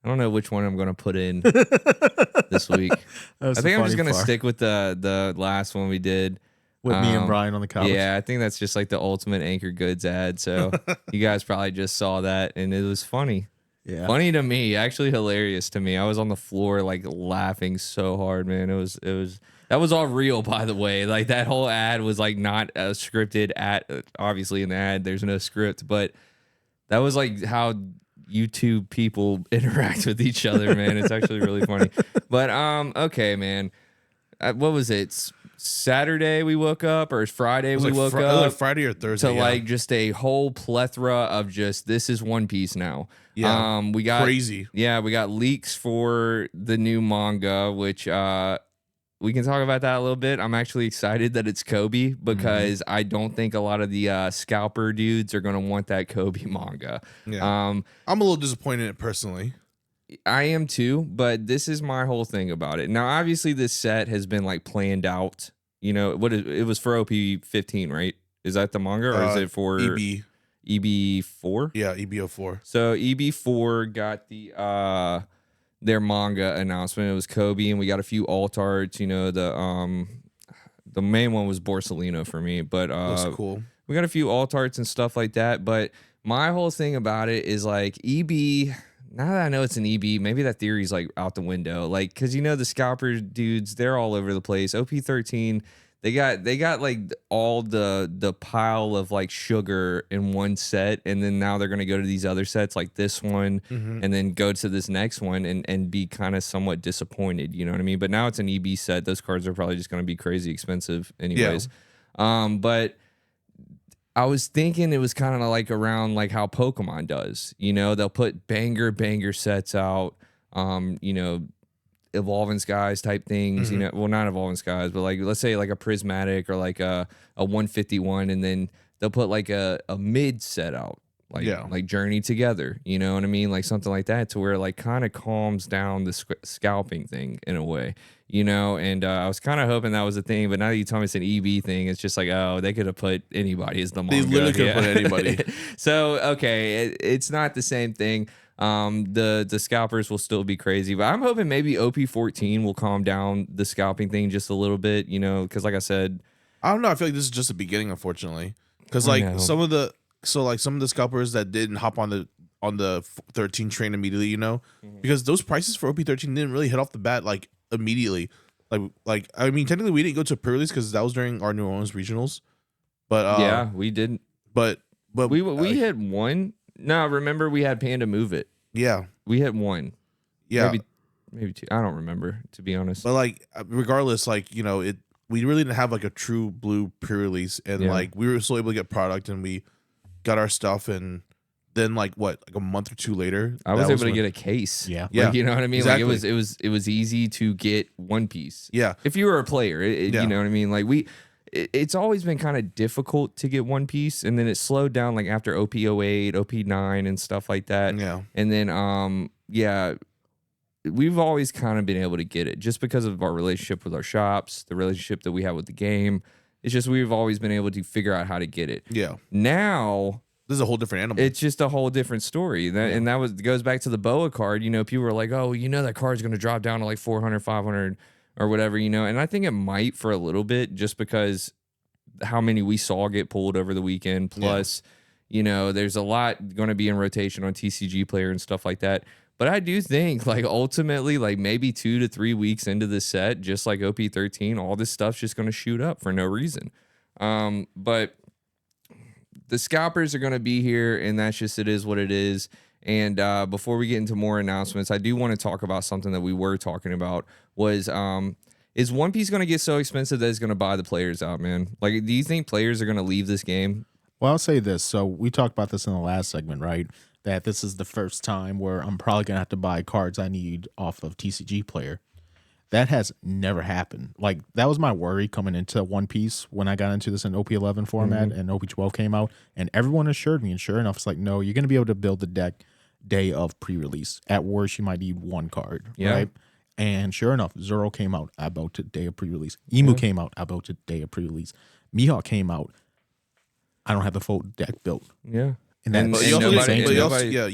I don't know which one I'm gonna put in this week. I think I'm just gonna stick with the last one we did.
With me and Brian on the couch.
Yeah, I think that's just like the ultimate ANGKOR Goods ad. So you guys probably just saw that and it was funny.
Yeah.
Funny to me, actually hilarious to me. I was on the floor like laughing so hard, man. It was that was all real, by the way. Like that whole ad was like not a scripted ad. Obviously in the ad there's no script, but that was like how YouTube people interact with each other, man. It's actually really funny. But okay, man. What was it? Saturday we woke up, or Friday we woke up?
Like Friday or Thursday.
To like just a whole plethora of just this is One Piece now.
Yeah,
we got
crazy.
Yeah, we got leaks for the new manga, which we can talk about that a little bit. I'm actually excited that it's Kobe because I don't think a lot of the scalper dudes are gonna want that Kobe manga.
Yeah. I'm a little disappointed in it personally.
I am too, but this is my whole thing about it. Now, obviously, this set has been like planned out. It was for OP15, right? Is that the manga or is it for EB4?
Yeah, EB04.
So EB4 got their manga announcement. It was Kobe, and we got a few alt arts. The main one was Borsalino for me, but
looks cool.
We got a few alt arts and stuff like that. But my whole thing about it is like EB. Now that I know it's an EB, maybe that theory's like out the window. Like, cause the scalper dudes, they're all over the place. OP13, they got like all the pile of like sugar in one set, and then now they're gonna go to these other sets like this one, and then go to this next one and be kind of somewhat disappointed. You know what I mean? But now it's an EB set. Those cards are probably just gonna be crazy expensive anyways. Yeah. But I was thinking it was kind of like around like how Pokemon does. They'll put banger sets out, Evolving Skies type things, well, not Evolving Skies, but like, let's say like a Prismatic or like a 151, and then they'll put like a mid set out, like Journey Together, you know what I mean? Like something like that, to where it like kind of calms down the scalping thing in a way. And I was kind of hoping that was a thing, but now that you tell me it's an EB thing, it's just like, oh, they could have put anybody as the manga.
They literally could have put anybody.
So, okay, it's not the same thing. The scalpers will still be crazy, but I'm hoping maybe OP14 will calm down the scalping thing just a little bit, because like I said,
I don't know. I feel like this is just the beginning, unfortunately, because like some of the scalpers that didn't hop on the 13 train immediately, because those prices for OP13 didn't really hit off the bat like immediately. Like I mean, technically we didn't go to pre-release because that was during our New Orleans regionals, but
yeah, we didn't.
But
we hit one No, remember we had Panda move it.
Yeah.
We had one.
Yeah.
Maybe two. I don't remember, to be honest.
But like, regardless, like, you know, we really didn't have like a true blue pre-release, and like we were still able to get product, and we got our stuff, and then like a month or two later,
I was able to get a case.
Yeah.
Like, you know what I mean?
Exactly.
Like it was easy to get One Piece.
Yeah.
If you were a player, you know what I mean? Like it's always been kind of difficult to get One Piece, and then it slowed down like after OP08, OP9 and stuff like that.
Yeah.
And then we've always kind of been able to get it just because of our relationship with our shops, the relationship that we have with the game. It's just we've always been able to figure out how to get it.
Yeah.
Now
this is a whole different animal.
it's just a whole different story. And that goes back to the Boa card. You know, people were like, oh, you know, that card's going to drop down to like 400, 500 or whatever, you know. And I think it might for a little bit just because how many we saw get pulled over the weekend. Plus, you know, there's a lot going to be in rotation on TCG player and stuff like that. But I do think, like, ultimately, like, maybe 2 to 3 weeks into the set, just like OP13, all this stuff's just going to shoot up for no reason. But the scalpers are going to be here, and that's just, it is what it is. And before we get into more announcements, I do want to talk about something that we were talking about was, is One Piece going to get so expensive that it's going to buy the players out, man? Like, do you think players are going to leave this game?
Well, I'll say this. So we talked about this in the last segment, right? That this is the first time where I'm probably going to have to buy cards I need off of TCG player. That has never happened. Like, that was my worry coming into One Piece when I got into this in OP11 format and OP12 came out. And everyone assured me, and sure enough, it's like, no, you're going to be able to build the deck day of pre-release. At worst, you might need one card, right? And sure enough, Zoro came out, I bought it day of pre-release. Emu came out, I bought it day of pre-release. Mihawk came out, I don't have the full deck built.
Yeah.
And
you
nobody-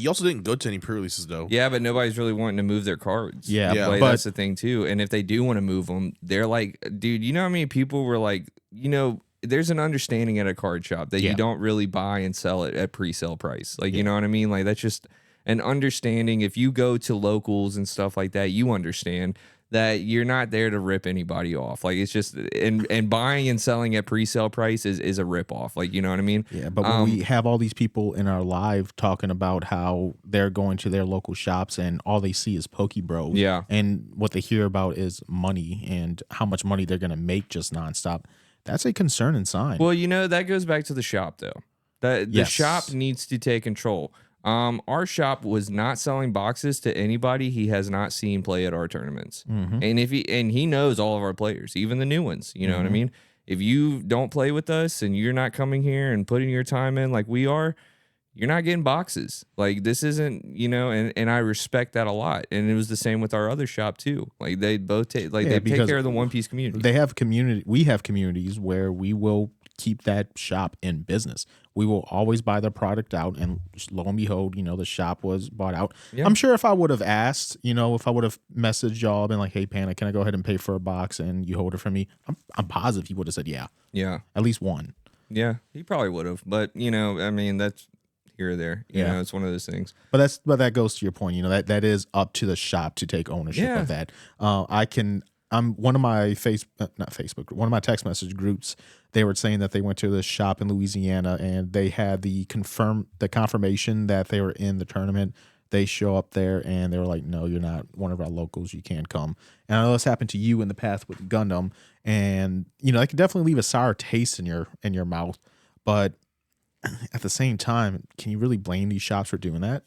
also didn't go to any pre-releases though.
Yeah, but nobody's really wanting to move their cards.
Yeah,
Like,
but
that's the thing too. And if they do want to move them, they're like, dude, you know how many people were like, you know, there's an understanding at a card shop that you don't really buy and sell it at pre-sale price. Like, you know what I mean? Like, that's just an understanding. If you go to locals and stuff like that, you understand that you're not there to rip anybody off. Like, it's just, and buying and selling at pre-sale price is a rip off. Like, you know what I mean?
Yeah, but when we have all these people in our live talking about how they're going to their local shops and all they see is Pokebro.
Yeah.
And what they hear about is money and how much money they're going to make just nonstop. That's a concerning sign.
Well, you know, that goes back to the shop though. The shop needs to take control. Our shop was not selling boxes to anybody he has not seen play at our tournaments. And he knows all of our players, even the new ones, you know what I mean? If you don't play with us and you're not coming here and putting your time in like we are, you're not getting boxes. Like, this isn't, you know, and I respect that a lot. And it was the same with our other shop too. Like, they both take care of the One Piece community.
They have community. We have communities where we will keep that shop in business. We will always buy the product out, and lo and behold, you know, the shop was bought out. Yeah. I'm sure if I would have asked, you know, if I would have messaged y'all, been like, hey, Panda, can I go ahead and pay for a box and you hold it for me? I'm positive he would have said yeah.
Yeah.
At least one.
Yeah, he probably would have. But, you know, I mean, that's here or there. You know, it's one of those things.
But that goes to your point. You know, that is up to the shop to take ownership of that. I'm one of my one of my text message groups. They were saying that they went to this shop in Louisiana and they had the confirmation that they were in the tournament. They show up there and they were like, "No, you're not one of our locals. You can't come." And I know this happened to you in the past with Gundam, and you know, it could definitely leave a sour taste in your mouth. But at the same time, can you really blame these shops for doing that?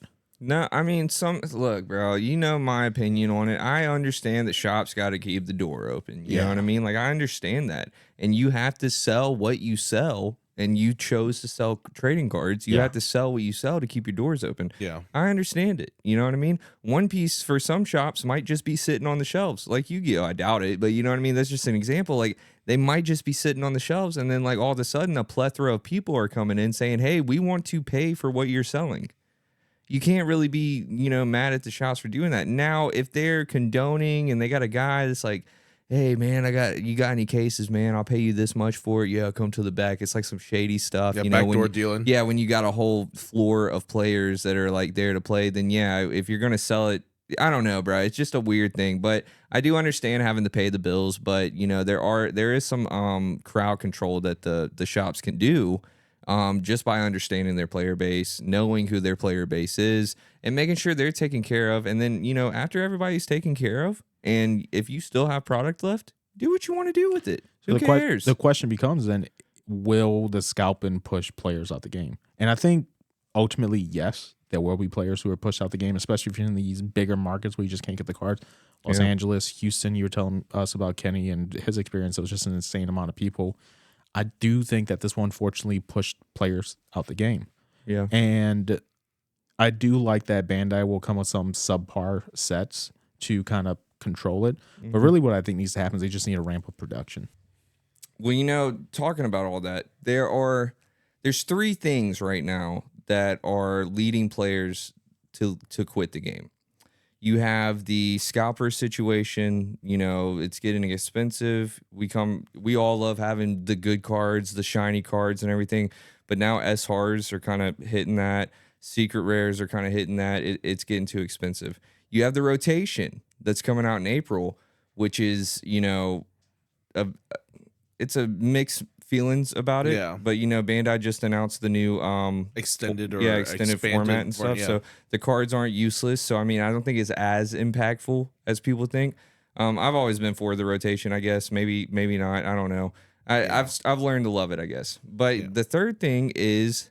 No, I mean, look, bro, you know my opinion on it. I understand that shops got to keep the door open. You know what I mean? Like, I understand that. And you have to sell what you sell, and you chose to sell trading cards. You have to sell what you sell to keep your doors open.
Yeah.
I understand it. You know what I mean? One Piece for some shops might just be sitting on the shelves. Like Yu-Gi-Oh! I doubt it, but you know what I mean? That's just an example. Like, they might just be sitting on the shelves, and then, like, all of a sudden, a plethora of people are coming in saying, hey, we want to pay for what you're selling. You can't really be, you know, mad at the shops for doing that. Now, if they're condoning and they got a guy that's like, hey, man, you got any cases, man? I'll pay you this much for it. Yeah, come to the back. It's like some shady stuff.
Yeah,
you know,
backdoor dealing.
Yeah, when you got a whole floor of players that are like there to play, then yeah, if you're going to sell it, I don't know, bro. It's just a weird thing. But I do understand having to pay the bills. But, you know, there is some crowd control that the shops can do. just by understanding their player base, knowing who their player base is, and making sure they're taken care of. And then, after everybody's taken care of, and if you still have product left, do what you want to do with it. Who cares?
The question becomes then, will the scalping push players out the game? And I think ultimately, yes, there will be players who are pushed out the game, especially if you're in these bigger markets where you just can't get the cards. Los Angeles, Houston, you were telling us about Kenny and his experience. It was just an insane amount of people. I do think that this one unfortunately pushed players out the game.
Yeah.
And I do like that Bandai will come with some subpar sets to kind of control it. But really what I think needs to happen is they just need to ramp up production.
Well, talking about all that, there's 3 things right now that are leading players to quit the game. You have the scalper situation. It's getting expensive. We all love having the good cards, the shiny cards and everything, but now SRs are kind of hitting that. Secret rares are kind of hitting that. It's getting too expensive. You have the rotation that's coming out in April, which is, it's a mixed feelings about it.
Yeah.
But Bandai just announced the new
extended
format and stuff.
Yeah.
So the cards aren't useless. So I don't think it's as impactful as people think. I've always been for the rotation, I guess. Maybe not. I don't know. I've learned to love it, I guess. But the third thing is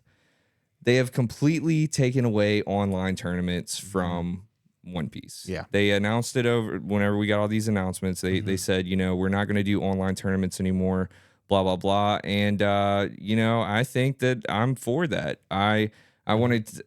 they have completely taken away online tournaments from One Piece.
Yeah.
They announced it whenever we got all these announcements. They said, we're not going to do online tournaments anymore. Blah, blah, blah. And, I think that I'm for that. I wanted,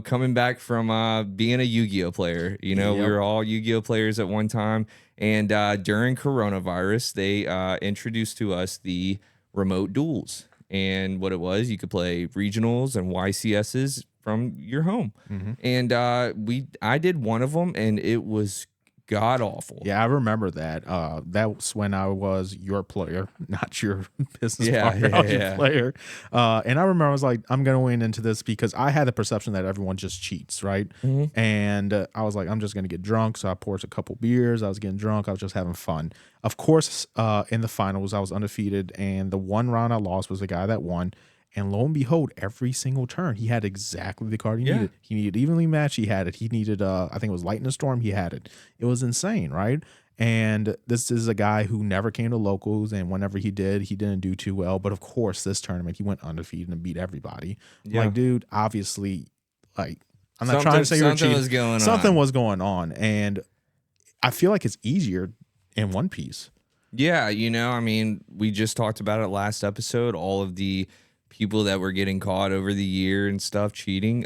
coming back from being a Yu-Gi-Oh player, we were all Yu-Gi-Oh players at one time. And during coronavirus, they introduced to us the remote duels. And what it was, you could play regionals and YCSs from your home. And I did one of them, and it was god awful.
Yeah, I remember that. That was when I was your player, not your business partner. I was your player. And I remember I was like, I'm going to win into this because I had the perception that everyone just cheats, right? And I was like, I'm just going to get drunk. So I poured a couple beers. I was getting drunk. I was just having fun. Of course, in the finals, I was undefeated. And the one round I lost was the guy that won. And lo and behold, every single turn, he had exactly the card he needed. He needed evenly matched. He had it. He needed, I think it was Lightning Storm. He had it. It was insane, right? And this is a guy who never came to locals. And whenever he did, he didn't do too well. But of course, this tournament, he went undefeated and beat everybody. Like, dude, obviously, I'm not trying to say you're cheating. Something was going on. And I feel like it's easier in One Piece.
Yeah, we just talked about it last episode. All of the people that were getting caught over the year and stuff cheating.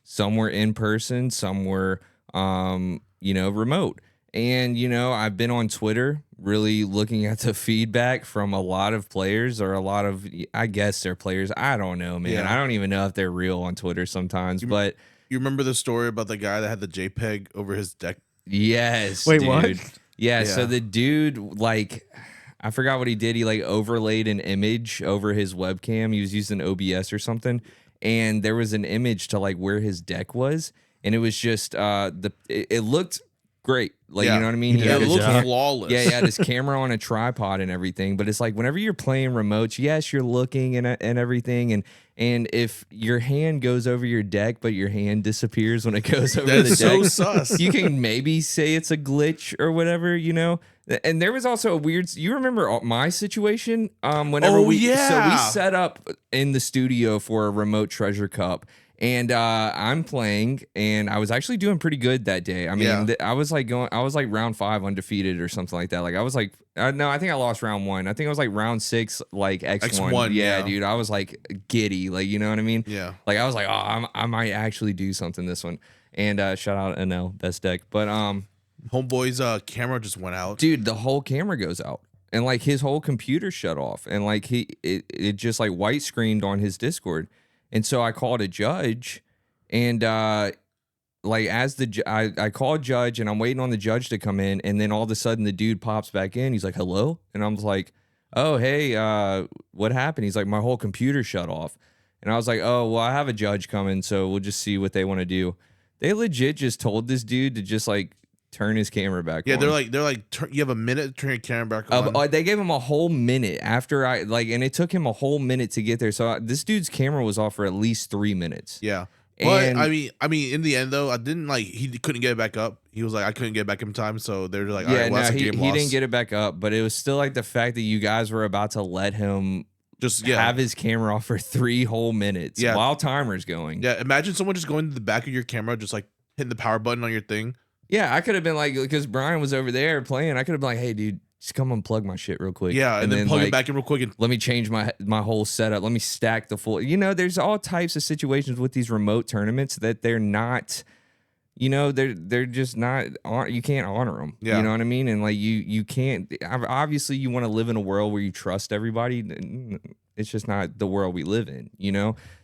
Some were in person, some were, remote. And, I've been on Twitter really looking at the feedback from a lot of players or a lot of, I guess they're players. I don't know, man. Yeah. I don't even know if they're real on Twitter sometimes, but.
You remember the story about the guy that had the JPEG over his deck?
Yes.
Wait,
dude.
what?
Yeah. So the dude, I forgot what he did. He overlaid an image over his webcam. He was using OBS or something. And there was an image to where his deck was. And it was just, it looked great. You know what I mean?
It looked flawless.
Yeah, he had his camera on a tripod and everything. But it's whenever you're playing remotes, yes, you're looking and everything. And if your hand goes over your deck, but your hand disappears when it goes over the deck,
so sus.
You can maybe say it's a glitch or whatever, And there was also a weird. You remember my situation? Whenever we set up in the studio for a remote Treasure Cup, and I'm playing, and I was actually doing pretty good that day. I mean, I was round 5 undefeated or something like that. No, I think I lost round 1. I think it was round 6, X1. Yeah, dude, I was giddy, you know what I mean?
Yeah.
I was I might actually do something this one. And shout out NL, best deck, but
Homeboy's camera just went out.
Dude, the whole camera goes out. And his whole computer shut off. And it just white screened on his Discord. And so I called a judge. And I called judge and I'm waiting on the judge to come in. And then all of a sudden the dude pops back in. He's like, hello? And I'm like, oh, hey, what happened? He's like, my whole computer shut off. And I was like, oh, well, I have a judge coming. So we'll just see what they want to do. They legit just told this dude to just turn his camera back
Yeah,
on.
they're like you have a minute to turn your camera back on.
They gave him a whole minute after and it took him a whole minute to get there. So this dude's camera was off for at least 3 minutes.
Yeah. But
And
I mean, in the end though, I didn't like he couldn't get it back up. He was like, I couldn't get it back in time, so they're like, all right, well, that's a game
he
lost.
didn't get it back up, but it was still like the fact that you guys were about to let him
just
have his camera off for 3 whole minutes while timer's going.
Yeah, imagine someone just going to the back of your camera, just like hitting the power button on your thing.
Yeah, I could have been like, because Brian was over there playing, I could have been like, hey, dude, just come unplug my shit real quick.
Yeah, and then plug it back in real quick. And
let me change my whole setup. Let me stack the full. There's all types of situations with these remote tournaments that they're not. They're just not. You can't honor them.
Yeah.
You know what I mean? And like you can't. Obviously, you want to live in a world where you trust everybody. It's just not the world we live in.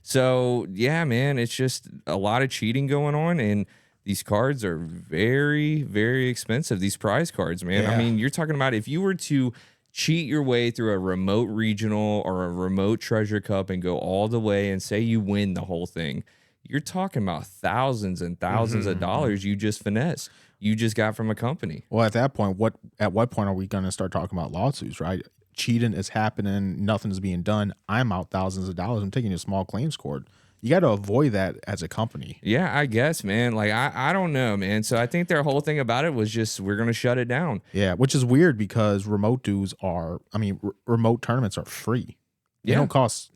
So yeah, man, it's just a lot of cheating going on and. These cards are very, very expensive. These prize cards, man.
Yeah.
I mean, you're talking about if you were to cheat your way through a remote regional or a remote treasure cup and go all the way and say you win the whole thing, you're talking about thousands and thousands of dollars you just finesse. You just got from a company.
Well, at that point, at what point are we going to start talking about lawsuits, right? Cheating is happening. Nothing's being done. I'm out thousands of dollars. I'm taking a small claims court. You got to avoid that as a company.
Yeah, I guess, man. Like, I don't know, man. So I think their whole thing about it was just, we're going to shut it down.
Yeah, which is weird because remote dues are, remote tournaments are free. They don't cost.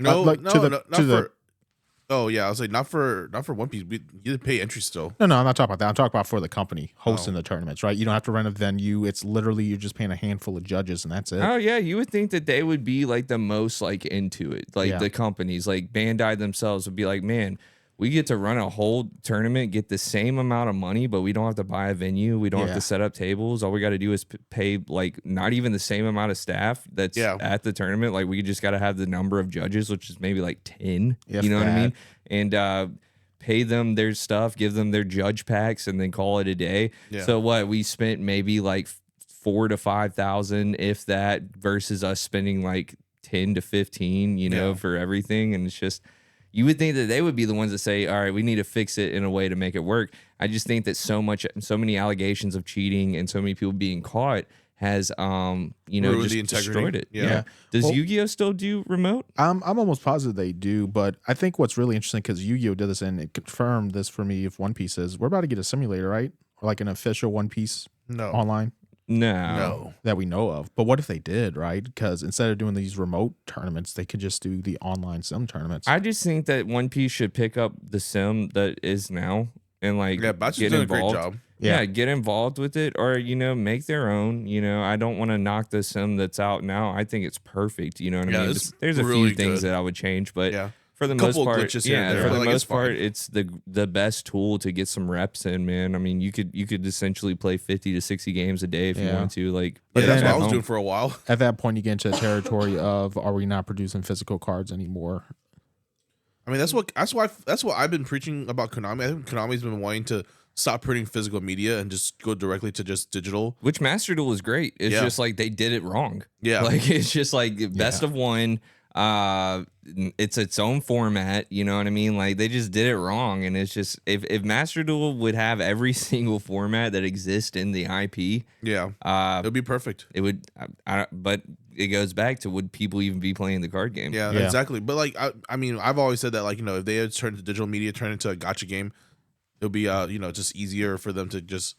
Oh yeah, I was like, not for One Piece. You didn't pay entry still.
No, I'm not talking about that. I'm talking about for the company hosting the tournaments, right? You don't have to rent a venue. It's literally you're just paying a handful of judges and that's it.
Oh yeah, you would think that they would be like the most like into it, like the companies, like Bandai themselves would be like, man, we get to run a whole tournament, get the same amount of money, but we don't have to buy a venue. We don't have to set up tables. All we got to do is pay like not even the same amount of staff that's at the tournament. Like we just got to have the number of judges, which is maybe like 10. You know what I mean? And pay them their stuff, give them their judge packs, and then call it a day. Yeah. So what we spent maybe like $4,000 to $5,000, if that, versus us spending like 10 to 15, for everything. And it's just. You would think that they would be the ones that say, all right, we need to fix it in a way to make it work. I just think that so many allegations of cheating and so many people being caught has, just destroyed it.
Yeah.
Does Yu-Gi-Oh still do remote?
I'm almost positive they do, but I think what's really interesting because Yu-Gi-Oh did this and it confirmed this for me. If One Piece is, we're about to get a simulator, right? Or like an official One Piece online.
No.
That we know of. But what if they did, right? Because instead of doing these remote tournaments, they could just do the online sim tournaments.
I just think that One Piece should pick up the sim that is now and like get
doing
involved.
A great job.
Yeah, get involved with it or, make their own. I don't want to knock the sim that's out now. I think it's perfect. You know what I mean? There's a few things that I would change, but for the most part, for the most part, it's the best tool to get some reps in, man. I mean, you could essentially play 50 to 60 games a day if you wanted to. Like,
but that's what I was doing for a while.
At that point, you get into the territory of, are we not producing physical cards anymore?
I mean, that's what I've been preaching about Konami. I think Konami's been wanting to stop printing physical media and just go directly to just digital.
Which Master Duel is great. It's just like they did it wrong.
Yeah,
like it's just like best of one. It's its own format, you know what I mean? Like they just did it wrong, and it's just if Master Duel would have every single format that exists in the IP, it would
be perfect.
It would, but it goes back to would people even be playing the card game?
Yeah, exactly. But like I mean, I've always said that like if they had turned to digital media, turned into a gacha game, it would be just easier for them to just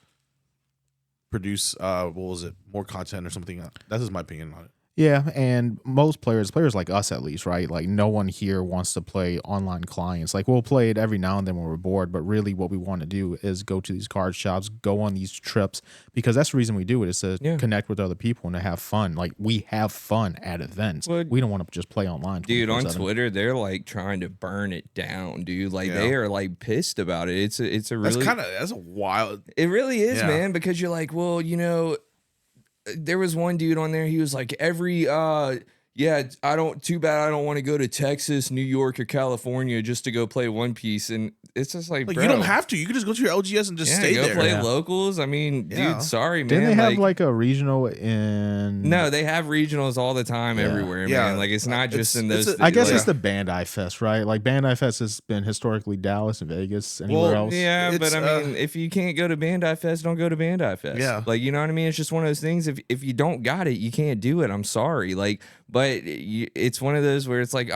produce more content or something. That's just my opinion on it.
Yeah, and most players like us at least, right? Like no one here wants to play online clients. Like we'll play it every now and then when we're bored, but really what we want to do is go to these card shops, go on these trips, because that's the reason we do it, is to connect with other people and to have fun. Like we have fun at events. We don't want to just play online.
Dude, on Twitter, they're like trying to burn it down, dude. Like they are like pissed about it. It's a really
that's a wild.
It really is, man, because you're like, well, there was one dude on there. He was like, every yeah, too bad I don't want to go to Texas, New York, or California just to go play One Piece. And it's just like, bro,
you don't have to. You can just go to your LGS and just stay
go
there.
play locals. I mean, dude, sorry, man.
Didn't they have like a regional in?
No, they have regionals all the time everywhere, man. Like it's not just in those.
I guess it's the Bandai Fest, right? Like Bandai Fest has been historically Dallas and Vegas. Anywhere else?
Yeah, but I mean, if you can't go to Bandai Fest, don't go to Bandai Fest.
Yeah,
like you know what I mean. It's just one of those things. If you don't got it, you can't do it. I'm sorry, like, but it's one of those where it's like,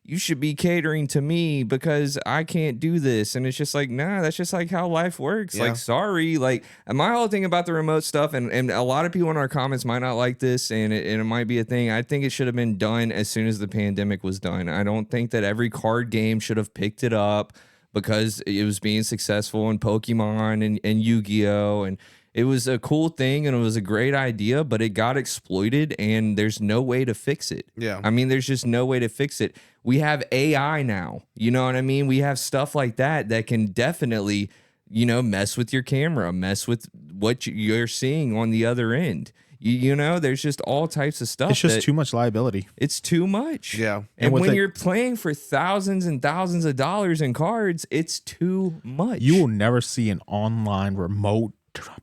you should be catering to me because I can't do this. And it's just like, nah, that's just like how life works. Yeah. Like, sorry. Like, my whole thing about the remote stuff, and a lot of people in our comments might not like this, and it might be a thing. I think it should have been done as soon as the pandemic was done. I don't think that every card game should have picked it up because it was being successful in Pokemon and Yu-Gi-Oh! And it was a cool thing and it was a great idea, but it got exploited and there's no way to fix it.
Yeah.
I mean, there's just no way to fix it. We have AI now. You know what I mean? We have stuff like that can definitely, mess with your camera, mess with what you're seeing on the other end. You know, there's just all types of stuff.
It's just too much liability.
It's too much.
Yeah.
And when you're playing for thousands and thousands of dollars in cards, it's too much.
You will never see an online remote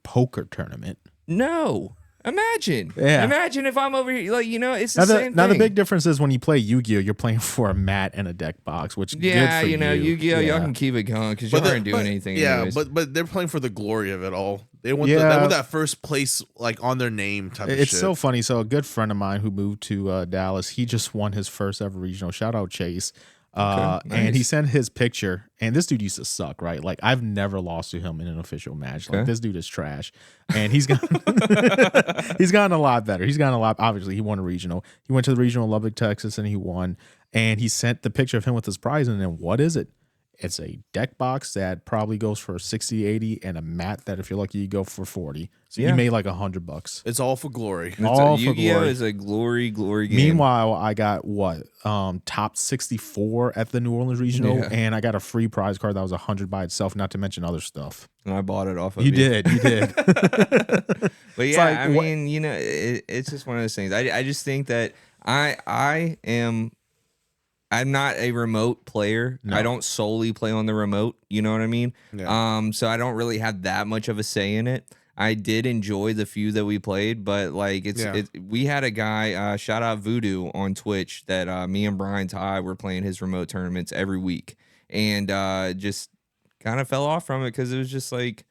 poker tournament.
No. Imagine.
Yeah.
Imagine if I'm over here, like, it's the same thing.
Now, the big difference is when you play Yu-Gi-Oh!, you're playing for a mat and a deck box, which
yeah,
good for
Yu-Gi-Oh!, y'all can keep it going because y'all aren't doing anything.
Yeah,
anyways.
but they're playing for the glory of it all. They want that first place like on their name type of shit.
It's so funny. So a good friend of mine who moved to Dallas, he just won his first ever regional. Shout out Chase. Nice. And he sent his picture, and this dude used to suck, right? Like, I've never lost to him in an official match. Like, this dude is trash, and he's gotten a lot better. He's gotten a lot. Obviously, he won a regional. He went to the regional in Lubbock, Texas, and he won. And he sent the picture of him with his prize, and then what is it? It's a deck box that probably goes for 60, 80, and a mat that if you're lucky you go for 40. So you made like $100.
It's all for glory.
All for
Yu-Gi-Oh!
glory.
Is a glory game.
Meanwhile, I got top 64 at the New Orleans Regional, and I got a free prize card that was 100 by itself, not to mention other stuff.
And I bought it off of
you. Did.
But yeah, like, I mean, it's just one of those things. I just think that I'm not a remote player. No. I don't solely play on the remote. You know what I mean? Yeah. So I don't really have that much of a say in it. I did enjoy the few that we played, but like we had a guy, shout out Voodoo on Twitch, that me and Brian Ty were playing his remote tournaments every week, and just kind of fell off from it because it was just like,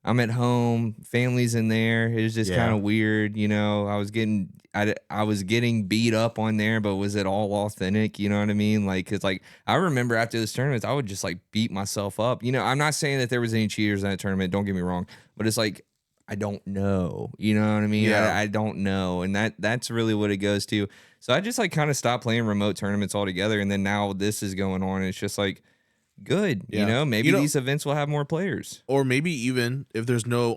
I'm at home, family's in there. It was just kind of weird, I was getting beat up on there, but was it all authentic? You know what I mean? Like, cause like I remember after this tournament, I would just like beat myself up. I'm not saying that there was any cheaters in that tournament. Don't get me wrong, but it's like I don't know. You know what I mean? Yeah. I don't know, and that's really what it goes to. So I just like kind of stopped playing remote tournaments altogether, and then now this is going on. And it's just like, good, maybe these events will have more players,
or maybe even if there's no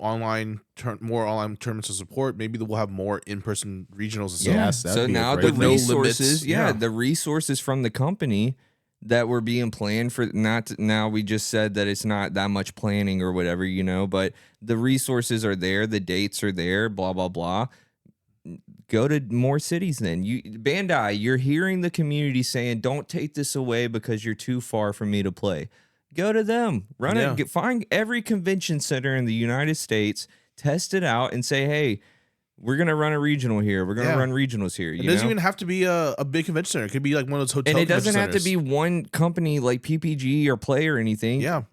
more online tournaments to support, maybe we'll have more in-person regionals and stuff.
Yes,
so now the resources, the resources from the company that were being planned for, now we just said that it's not that much planning or whatever, but the resources are there, the dates are there, blah blah blah. Go to more cities then. Bandai, you're hearing the community saying, don't take this away because you're too far for me to play. Go to them. Run it. Find every convention center in the United States, test it out, and say, hey, we're going to run a regional here. We're going to run regionals here.
It doesn't even have to be a big convention center. It could be like one of those hotel
And it doesn't have to be one company like PPG or Play or anything.
Yeah.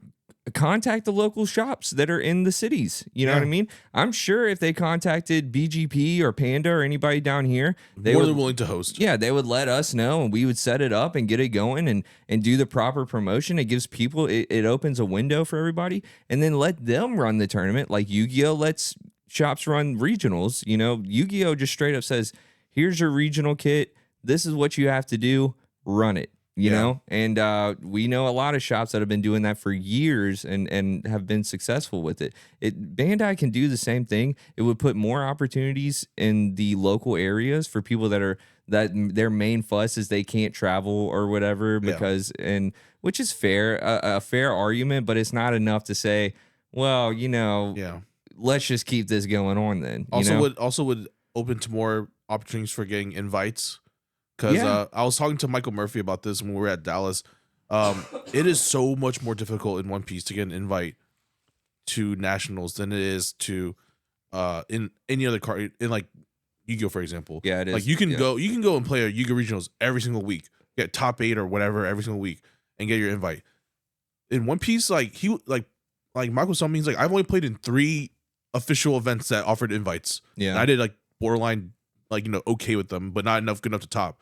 Contact the local shops that are in the cities. You know what I mean? I'm sure if they contacted BGP or Panda or anybody down here, they
more than willing to host.
Yeah, they would let us know and we would set it up and get it going and do the proper promotion. It gives people, it opens a window for everybody, and then let them run the tournament. Like Yu-Gi-Oh! Lets shops run regionals. Yu-Gi-Oh! Just straight up says, here's your regional kit. This is what you have to do. Run it. You know, and we know a lot of shops that have been doing that for years and have been successful with it. Bandai can do the same thing. It would put more opportunities in the local areas for people that their main fuss is they can't travel or whatever and which is fair, a fair argument, but it's not enough to say, well, let's just keep this going on then.
Also would open to more opportunities for getting invites. Because I was talking to Michael Murphy about this when we were at Dallas. It is so much more difficult in One Piece to get an invite to nationals than it is to in any other card, in like Yu-Gi-Oh, for example.
Yeah, it is.
Like you can go and play a Yu-Gi-Oh regionals every single week, get top 8 or whatever every single week, and get your invite. In One Piece, like Michael was telling me, he's like, I've only played in 3 official events that offered invites.
Yeah,
and I did like borderline, like, you know, okay with them, but not good enough to top.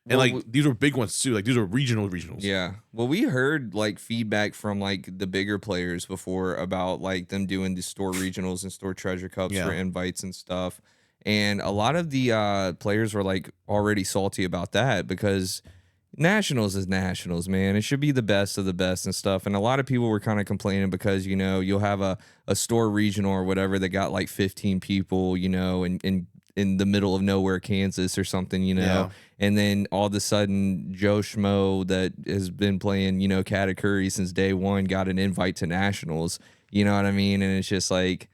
And
well,
like these were big ones too. Like these are regionals.
Yeah. Well, we heard like feedback from like the bigger players before about like them doing the store regionals and store treasure cups for invites and stuff. And a lot of the players were like already salty about that because nationals is nationals, man. It should be the best of the best and stuff. And a lot of people were kind of complaining because, you know, you'll have a store regional or whatever that got like 15 people, you know, and in the middle of nowhere, Kansas or something, you know. Yeah. And then all of a sudden, Joe Schmo that has been playing, you know, Katakuri since day one got an invite to nationals. You know what I mean? And it's just like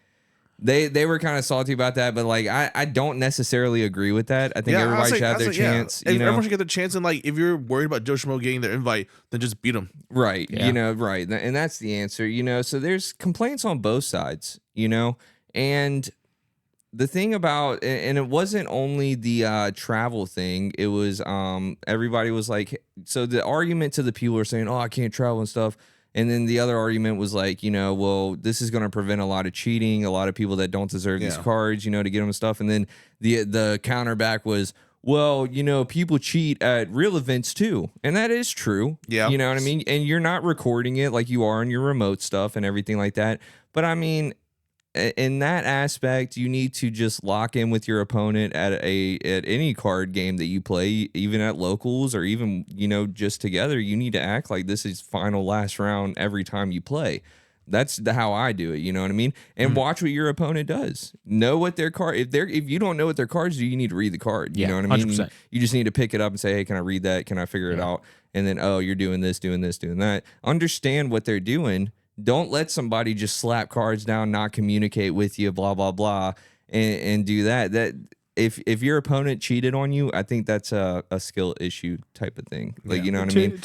they were kind of salty about that, but like I don't necessarily agree with that. I think everybody should have their chance. You know?
Everyone should get their chance, and like if you're worried about Joe Schmo getting their invite, then just beat him.
Right. Yeah. You know, right. And that's the answer, you know. So there's complaints on both sides, you know, and the thing about, and it wasn't only the travel thing, it was everybody was like, so the argument to the people are saying, oh, I can't travel and stuff. And then the other argument was like, you know, well, this is going to prevent a lot of cheating, a lot of people that don't deserve these cards, you know, to get them and stuff. And then the counter back was, well, you know, people cheat at real events too. And that is true. Yeah. You know what I mean? And you're not recording it like you are on your remote stuff and everything like that. But I mean, in that aspect, you need to just lock in with your opponent at any card game that you play, even at locals or even, you know, just together. You need to act like this is final last round every time you play. That's how I do it. You know what I mean? And watch what your opponent does. Know what their card. If you don't know what their cards do, you need to read the card. You know what I mean? 100%. You just need to pick it up and say, hey, can I read that? Can I figure it out? And then, oh, you're doing this, doing this, doing that. Understand what they're doing. Don't let somebody just slap cards down, not communicate with you, blah, blah, blah, and do that. That if your opponent cheated on you, I think that's a skill issue type of thing. Like, you know what I mean?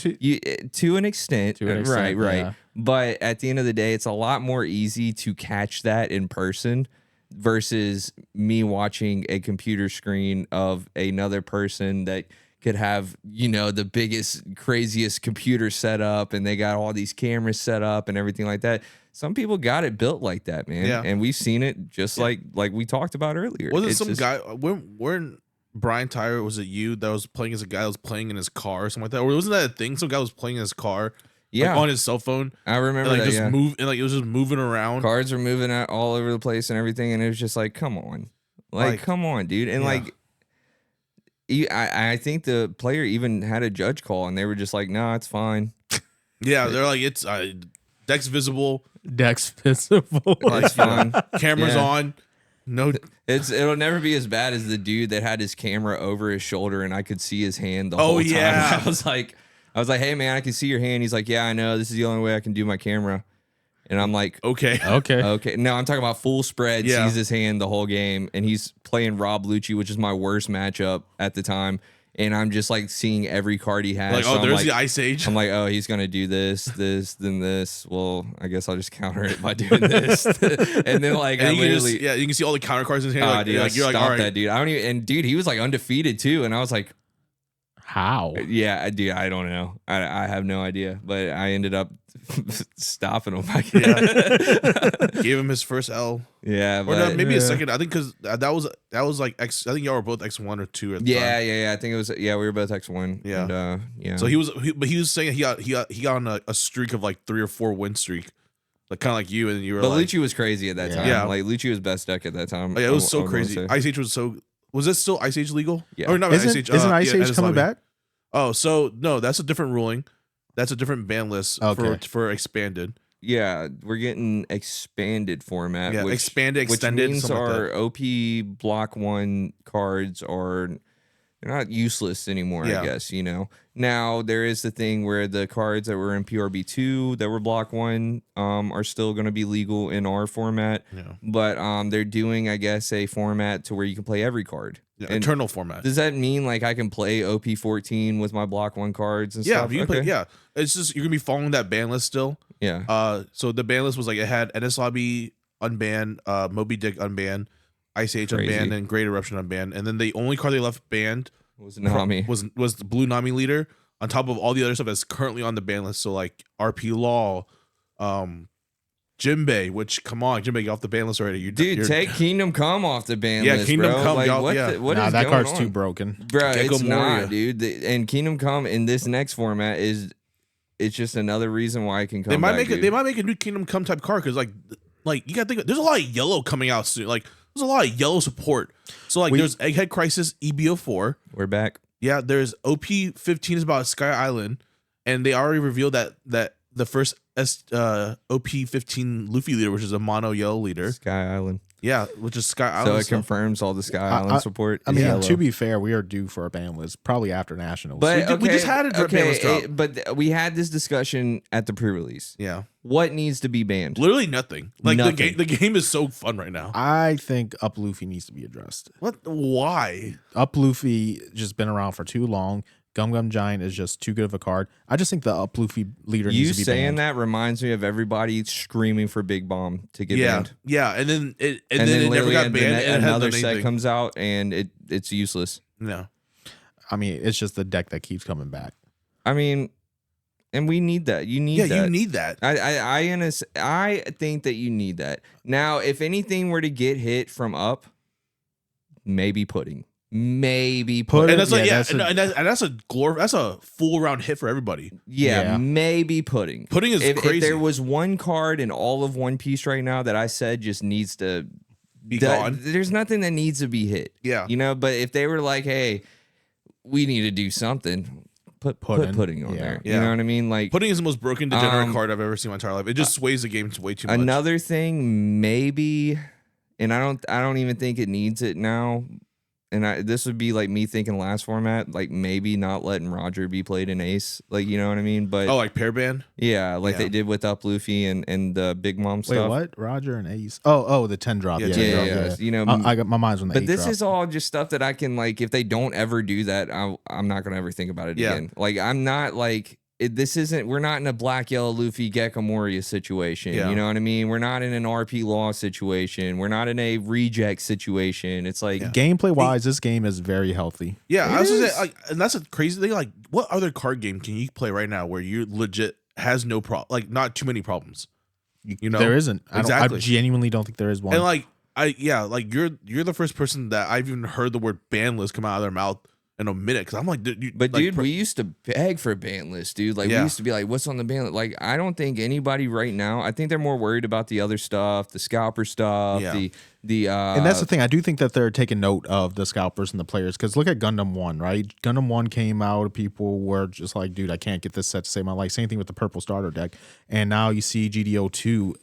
To an extent, right. Yeah. But at the end of the day, it's a lot more easy to catch that in person versus me watching a computer screen of another person that could have, you know, the biggest, craziest computer set up and they got all these cameras set up and everything like that. Some people got it built like that, man. Yeah. And we've seen it just like we talked about earlier.
Wasn't some guy, when Brian Tyler, was it you that was playing as a guy that was playing in his car or something like that? Or wasn't that a thing? Some guy was playing in his car, like, on his cell phone.
I remember
and, like,
that,
just move, and like it was just moving around.
Cards were moving out all over the place and everything. And it was just like, come on. Like come on, dude. And like, I think the player even had a judge call, and they were just like, "No, it's fine."
Yeah, they're like, "It's deck's visible,
It's fine.
Cameras on." No,
it'll never be as bad as the dude that had his camera over his shoulder, and I could see his hand the whole time. I was like, "Hey, man, I can see your hand." He's like, "Yeah, I know. This is the only way I can do my camera." And I'm like,
okay.
No, I'm talking about full spread, sees his hand the whole game, and he's playing Rob Lucci, which is my worst matchup at the time. And I'm just like seeing every card he has.
Like,
so
there's the Ice Age.
I'm like, oh, he's gonna do this, then this. Well, I guess I'll just counter it by doing this. And then like,
and you can see all the counter cards in his hand.
Dude, you're like, all right, that dude. I don't even. And dude, he was like undefeated too, and I was like,
how?
Yeah, dude, I don't know. I have no idea, but I ended up stopping him.
Gave him his first L.
Yeah,
or no, maybe a second. I think because that was like X. I think y'all were both X1 or 2 at the time.
Yeah. I think it was. Yeah, we were both X1.
Yeah,
yeah.
So he was saying he got on a streak of like 3 or 4 win streak, like kind of like you, and you were.
But
like,
Lucci was crazy at that time. Yeah, like Lucci was best deck at that time.
Oh, yeah, it was so crazy. Ice Age was so. Was it still Ice Age legal?
Yeah.
Or not Ice Age?
Isn't Ice Age coming back?
Oh, so no, that's a different ruling. That's a different ban list for expanded.
Yeah, we're getting expanded format.
Yeah, expanded, extended.
Which means our OP Block 1 cards are they're not useless anymore,
Yeah.
I guess, you know. Now there is the thing where the cards that were in PRB2 that were block 1 are still going to be legal in our format.
Yeah.
But they're doing, I guess, a format to where you can play every card.
Yeah,
And
eternal format.
does that mean like I can play OP14 with my block 1 cards and
Yeah,
stuff?
you can play, yeah. It's just you're gonna be following that ban list still.
Yeah.
So the ban list was like it had NS Lobby unbanned, Moby Dick unbanned, Ice Age
Crazy.
unbanned, and Great Eruption unbanned. And then the only card they left banned
Was Nami.
was the blue Nami leader on top of all the other stuff that's currently on the ban list. So like RP Law, Jinbei, which come on, Jinbei, get off the ban list already.
Dude, take Kingdom Come off the ban
Yeah,
list,
Kingdom
bro.
Come,
Like,
y'all-
what
yeah.
what
Nah,
is
that
going
card's
on?
too broken.
Bro,
Gecko
it's
Moria.
not, dude. And Kingdom Come in this next format it's just another reason why I can come
They might
back,
make
dude.
they might make a new Kingdom Come type card because like you gotta think there's a lot of yellow coming out soon. Like there's a lot of yellow support. So like there's Egghead Crisis EBO4.
We're back.
Yeah, there's OP15 is about Sky Island, and they already revealed that the first OP15 Luffy leader, which is a mono yellow leader.
Sky Island.
Yeah, which is Sky Island.
So it
stuff.
confirms all the Sky Island support.
I
is
mean,
yellow.
to be fair, we are due for a ban list probably after nationals.
But
we just had a ban list drop.
but we had this discussion at the pre-release.
Yeah,
What needs to be banned?
literally nothing. Like
Nothing.
the game is so fun right now.
I think Up Luffy needs to be addressed.
What? Why?
Up Luffy just been around for too long. Gum Gum Giant is just too good of a card. I just think the Up Luffy leader
You
needs to be
saying
banned.
that reminds me of everybody screaming for Big Bomb to get
Yeah,
banned.
yeah, and then it
And
then
then
it never
literally
got banned. And it hadn't
another
done
set
anything.
comes out and it's useless.
No.
I mean, it's just the deck that keeps coming back.
I mean, and we need that. You need
Yeah,
that.
you need that.
I think that you need that. Now, if anything were to get hit from Up, maybe Pudding. Maybe Pudding.
And that's like
Yeah,
and that's a full round hit for everybody.
Yeah,
Yeah.
maybe Pudding.
Pudding is
If
crazy.
there was one card in all of One Piece right now that I said just needs to
Be gone.
there's nothing that needs to be hit.
Yeah.
You know, but if they were like, hey, we need to do something, put Pudding on
Yeah.
there.
Yeah.
You know what I mean? Like
Pudding is the most broken degenerate
Um,
card I've ever seen in my entire life. It just sways the game way too much.
another thing, maybe, and I don't even think it needs it now. And this would be like me thinking last format, like maybe not letting Roger be played in Ace, like you know what I mean. But
like pair ban.
yeah, like
Yeah.
they did with Up Luffy and the Big Mom
Wait,
stuff.
what? Roger and Ace. Oh, the 10 drop.
Yeah,
Yeah,
10
yeah,
drop,
yeah.
You know,
I got my mind's on the
but
8
this
drop.
is all just stuff that I can like. If they don't ever do that, I'm not gonna ever think about it
Yeah.
again. Like I'm not like this isn't. We're not in a black yellow Luffy Gecko Moria situation.
Yeah.
You know what I mean? We're not in an RP Law situation. We're not in a reject situation. It's like
Gameplay wise, this game is very healthy.
Yeah,
It
I was gonna
is.
say, like, and that's a crazy thing. Like, what other card game can you play right now where you legit has no problem, like not too many problems? You know,
There isn't. I
Exactly.
genuinely don't think there is one.
and like like you're the first person that I've even heard the word ban list come out of their mouth in a minute because I'm like,
But
like,
dude, we used to beg for ban list, dude. Like
Yeah.
we used to be like, "What's on the ban list?" Like I don't think anybody right now. I think they're more worried about the other stuff, the scalper stuff,
Yeah.
the
and that's the thing. I do think that they're taking note of the scalpers and the players because look at Gundam 1, right? Gundam 1 came out. People were just like, dude, I can't get this set to save my life. Same thing with the purple starter deck. And now you see GDO 2.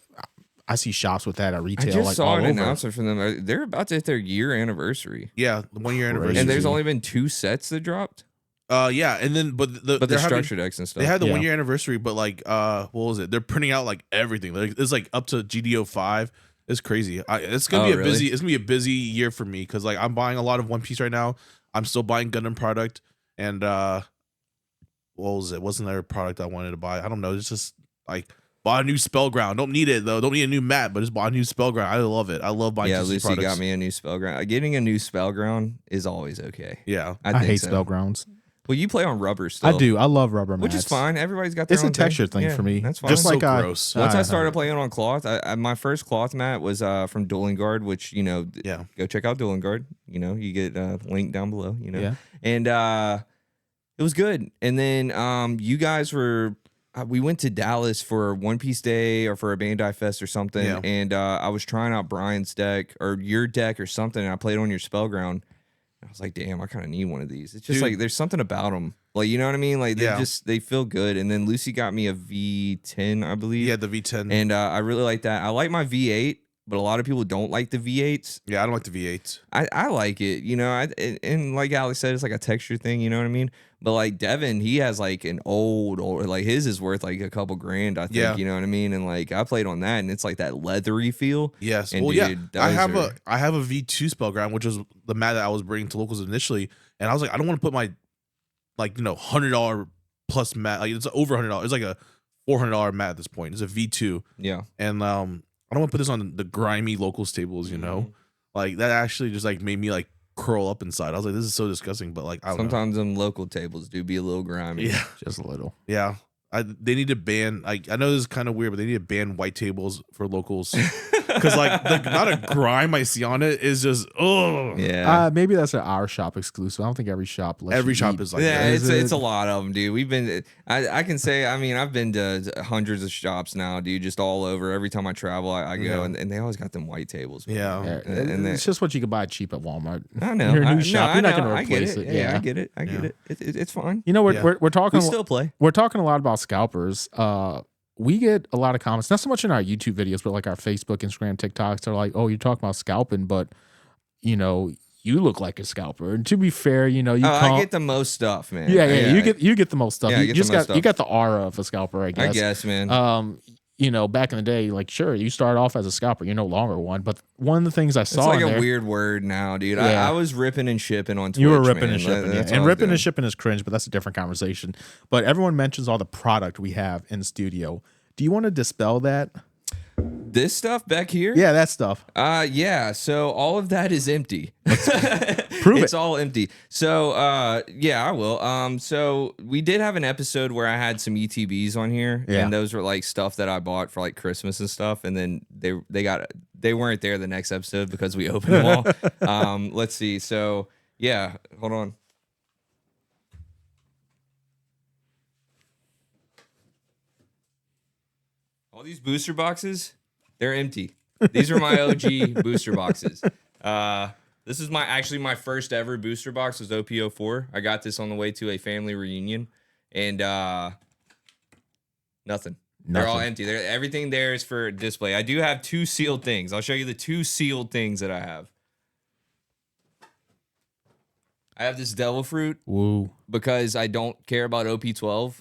I see shops with that at
I
retail.
just
like
saw
all
an
over.
announcement from them. They're about to hit their year anniversary,
yeah, the 1 year anniversary.
Crazy.
and there's only been 2 sets that dropped.
yeah, and then but
But
they're
they're
having-
structure decks and stuff.
They had the
Yeah.
1 year anniversary, but like what was it? They're printing out like everything. Like it's like up to GDO 5. It's crazy. It's gonna
Oh,
be a
really?
busy. It's gonna be a busy year for me because like I'm buying a lot of One Piece right now. I'm still buying Gundam product, and what was it? Wasn't there a product I wanted to buy? I don't know. It's just like bought a new Spellground. Don't need it though. Don't need a new mat, but just bought a new Spellground. I love it. I love buying.
Yeah,
TCG
Lucy
products.
got me a new Spellground. Getting a new Spellground is always okay.
Yeah,
I
think
hate
so.
Spellgrounds.
Well, you play on rubber still.
I do. I love rubber mats.
Which is fine. Everybody's got their
It's a
own
texture thing
Yeah,
for me.
That's fine.
Just
so
like
gross.
Once I started playing on cloth, my first cloth mat was from Dueling Guard, which, you know,
yeah.
go check out Dueling Guard. You know, you get a link down below, you know.
Yeah.
And it was good. And then you guys were, we went to Dallas for One Piece Day or for a Bandai Fest or something.
Yeah.
And I was trying out Brian's deck or your deck or something. And I played on your Spellground. I was like, damn, I kind of need one of these. It's just
Dude.
like, there's something about them. Like, you know what I mean? Like,
Yeah.
they feel good. And then Lucy got me a V10, I believe.
Yeah, the V10.
And I really like that. I like my V8. but a lot of people don't like the V8s.
Yeah, I don't like the V8s.
I like it, you know. And like Alex said, it's like a texture thing, you know what I mean? But like Devin, he has like an old like his is worth like a couple grand, I think.
Yeah.
You know what I mean? And like I played on that, and it's like that leathery feel.
Yes.
And
Well,
dude,
yeah. I have
those
a V2 Spellground, which was the mat that I was bringing to locals initially, and I was like, I don't want to put my like $100 plus mat. Like it's over $100. It's like a $400 mat at this point. It's a V2.
Yeah.
And I don't want to put this on the grimy locals tables. Like that actually just like made me like curl up inside. I was like, this is so disgusting. But like, I don't know.
Sometimes them local tables do be a little grimy.
Yeah,
Just a little.
yeah. They need to ban. Like, I know this is kind of weird, but they need to ban white tables for locals because like the amount of grime I see on it is just
Yeah.
Maybe that's an our shop exclusive. I don't think every shop.
Every shop is like
Yeah,
that.
it's a lot of them, dude. We've been, I can say, I mean, I've been to hundreds of shops now, dude, just all over. Every time I travel, I go,
Yeah.
and they always got them white tables. Man.
Yeah.
And
it's just what you can buy cheap at Walmart.
I know.
You're a new
I
shop. You're not
know,
going to
I get
replace it.
Yeah,
Yeah.
I get it. I get
Yeah.
it. It's fine.
You know, we're talking.
We still play.
We're talking a lot about scalpers. We get a lot of comments, not so much in our YouTube videos, but like our Facebook, Instagram, TikToks. They're like, "Oh, you're talking about scalping, but you look like a scalper." And to be fair,
I get the most stuff, man.
yeah. You get the most stuff.
Yeah, I
you
get
just
the most
got you
stuff.
got the aura of a scalper, I guess.
I guess, man.
Back in the day, like sure, you started off as a scalper. You're no longer one, but one of the things I saw
It's like
in
a
there,
weird word now, dude.
Yeah.
I was ripping and shipping on Twitch.
you were ripping
man.
and shipping,
That's
yeah.
what
And
I was
ripping
doing.
and shipping is cringe, but that's a different conversation. But everyone mentions all the product we have in studio. Do you want to dispel that?
This stuff back here?
Yeah, that stuff.
Yeah. So all of that is empty.
Prove
It's
it.
all empty. So yeah, I will. So we did have an episode where I had some ETBs on here,
Yeah.
and those were like stuff that I bought for like Christmas and stuff, and then they weren't there the next episode because we opened them all. Let's see. So yeah, hold on. All these booster boxes, they're empty. These are my OG booster boxes. This is my first ever booster box was OP04. I got this on the way to a family reunion, and nothing. They're all empty. Everything there is for display. I do have 2 sealed things. I'll show you the 2 sealed things that I have. I have this devil fruit
Woo.
because I don't care about OP12.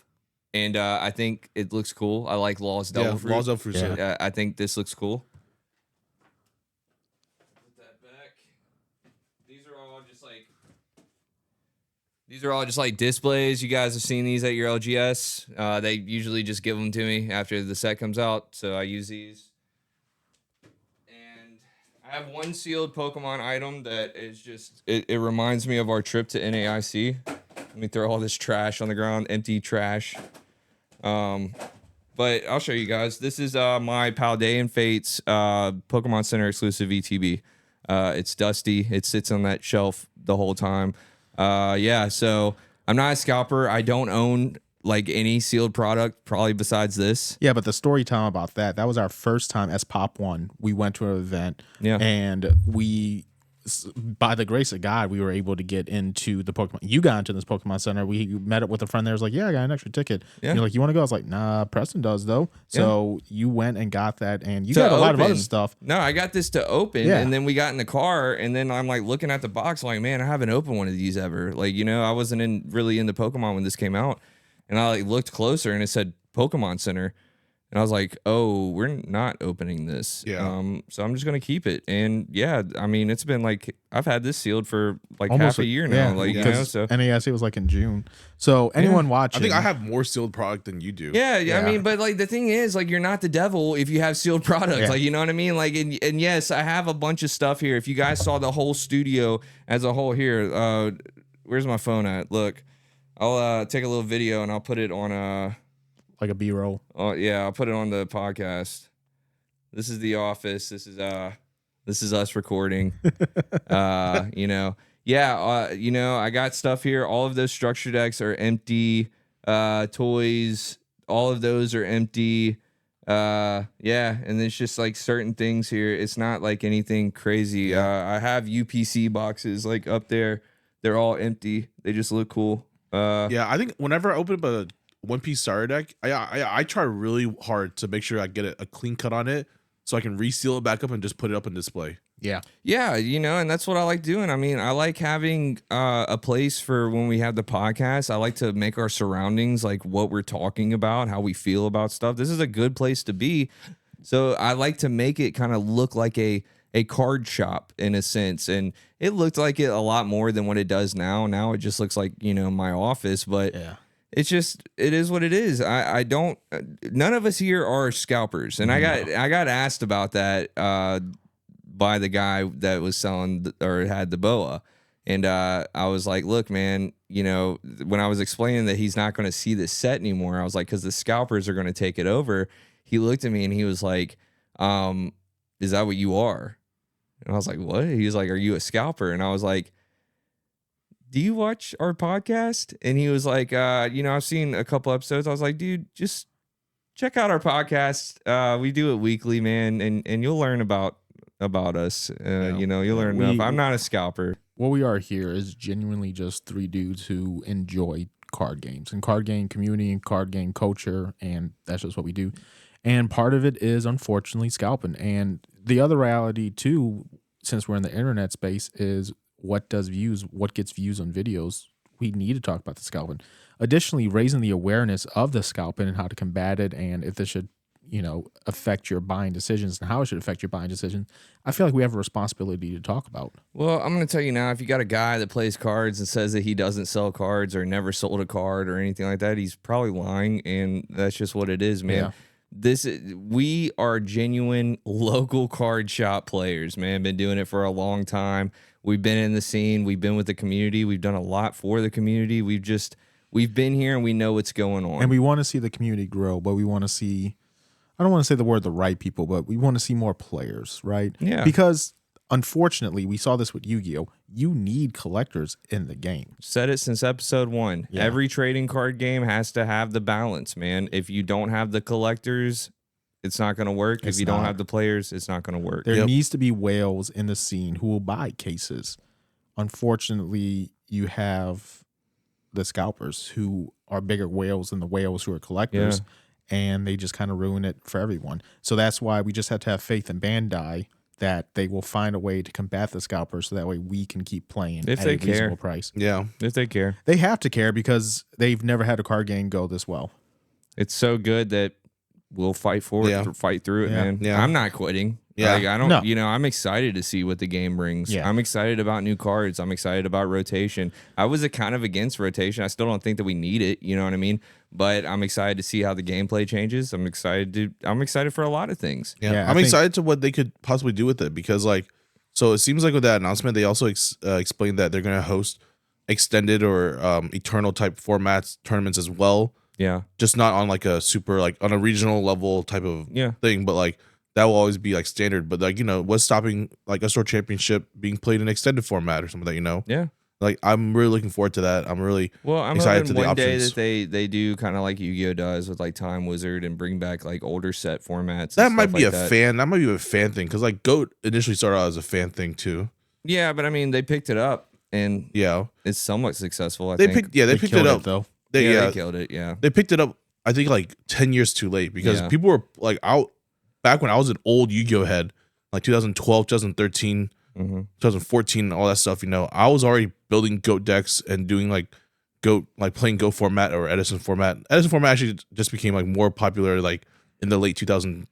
And I think it looks cool. I like Law's Devil Fruit.
Law's Devil Fruit.
Yeah.
I think this looks cool. Put that back. These are all just like displays. You guys have seen these at your LGS. They usually just give them to me after the set comes out, so I use these. And I have one sealed Pokemon item that is just it reminds me of our trip to NAIC. Let me throw all this trash on the ground, empty trash. But I'll show you guys. This is my Paldean Fates Pokemon Center exclusive ETB. It's dusty. It sits on that shelf the whole time. Yeah, so I'm not a scalper. I don't own like any sealed product, probably besides this.
Yeah, but the story time about that was our first time as Pop.1. We went to an event,
Yeah.
and by the grace of God, we were able to get into the Pokemon. You got into this Pokemon Center. We met up with a friend there. Was like, yeah, I got an extra ticket.
Yeah.
And you're like, you want to go? I was like, nah, Preston does though. So you went and got that, and you
To
got a lot of other
open.
stuff.
No, I got this to open,
Yeah.
and then we got in the car, and then I'm like looking at the box, like, man, I haven't opened one of these ever. Like, I wasn't really into Pokemon when this came out, and I like looked closer, and it said Pokemon Center, and I was like, oh, we're not opening this.
Yeah.
So I'm just gonna keep it, and yeah, I mean, it's been like I've had this sealed for like
Almost
half a year now, like so.
NAIC was like in June. So anyone
I
watching,
think I have more sealed product than you do.
Yeah, I
Yeah.
mean, but like the thing is, like, you're not the devil if you have sealed products.
Yeah.
Like, you know what I mean? Like, and yes, I have a bunch of stuff here. If you guys saw the whole studio as a whole here, where's my phone at? Look, I'll take a little video and I'll put it on
like a B-roll.
oh yeah, I'll put it on the podcast. This is the office. This is us recording. I got stuff here. All of those structure decks are empty. Toys, all of those are empty. And it's just like certain things here. It's not like anything crazy. I have UPC boxes like up there. They're all empty. They just look cool.
Yeah, I think whenever I open up a One Piece starter deck, I try really hard to make sure I get a clean cut on it so I can reseal it back up and just put it up in display.
Yeah.
Yeah, and that's what I like doing. I mean, I like having a place for when we have the podcast. I like to make our surroundings like what we're talking about, how we feel about stuff. This is a good place to be. So I like to make it kind of look like a card shop in a sense. And it looked like it a lot more than what it does now. Now it just looks like, my office, but
Yeah.
it's just, it is what it is. I don't, none of us here are scalpers. And I got asked about that by the guy that was selling or had the boa. And I was like, look, man, when I was explaining that he's not going to see this set anymore, I was like, because the scalpers are going to take it over. He looked at me and he was like, is that what you are? And I was like, what? He was like, are you a scalper? And I was like, do you watch our podcast? And he was like, I've seen a couple episodes. I was like, dude, just check out our podcast. We do it weekly, man. And you'll learn about us. You'll learn enough. I'm not a scalper.
What we are here is genuinely just three dudes who enjoy card games and card game community and card game culture. And that's just what we do. And part of it is unfortunately scalping. And the other reality too, since we're in the internet space, is what gets views on videos. We need to talk about the scalping. Additionally, raising the awareness of the scalping and how to combat it, and if this should, affect your buying decisions and how it should affect your buying decisions. I feel like we have a responsibility to talk about.
Well, I'm going to tell you now, if you got a guy that plays cards and says that he doesn't sell cards or never sold a card or anything like that, he's probably lying, and that's just what it is, man. Yeah. We are genuine local card shop players, man. Been doing it for a long time. We've been in the scene. We've been with the community. We've done a lot for the community. We've been here and we know what's going on.
And we want to see the community grow, but we want to see, I don't want to say the word the right people, but we want to see more players, right?
Yeah.
Because unfortunately, we saw this with Yu-Gi-Oh! You need collectors in the game.
Said it since episode 1. Yeah. Every trading card game has to have the balance, man. If you don't have the collectors, it's not going to work. If you don't have the players, it's not going to work.
There needs to be whales in the scene who will buy cases. Unfortunately, you have the scalpers who are bigger whales than the whales who are collectors, and they just kind of ruin it for everyone. So that's why we just have to have faith in Bandai that they will find a way to combat the scalpers so that way we can keep playing
if
at
they
a
care.
reasonable price.
Yeah.
If they care.
They have to care because they've never had a card game go this well.
It's so good that we'll fight forward, fight through it, man.
Yeah.
I'm not quitting.
Yeah.
Like, I don't, I'm excited to see what the game brings.
Yeah.
I'm excited about new cards. I'm excited about rotation. I was kind of against rotation. I still don't think that we need it. You know what I mean? But I'm excited to see how the gameplay changes. I'm excited for a lot of things.
Yeah. I'm excited to what they could possibly do with it because, so it seems like with that announcement, they also explained that they're going to host extended or eternal type formats tournaments as well.
Yeah.
Just not on a super, on a regional level type of thing, but that will always be standard. But what's stopping a store championship being played in extended format or something that
Yeah.
I'm really looking forward to that. I'm really
I'm
excited to
hoping
the
one day
options.
that they do kind of like Yu-Gi-Oh does with Time Wizard and bring back older set formats.
That might be a fan. That might be a fan thing because GOAT initially started out as a fan thing too.
Yeah, but I mean they picked it up and it's somewhat successful.
They picked it up
though.
They killed it. Yeah,
they picked it up. I think 10 years too late because people were out back when I was an old Yu-Gi-Oh head, 2012, 2013. 2014, all that stuff. I was already building GOAT decks and doing GOAT, playing GOAT format or Edison format. Edison format actually just became more popular in the late 2000,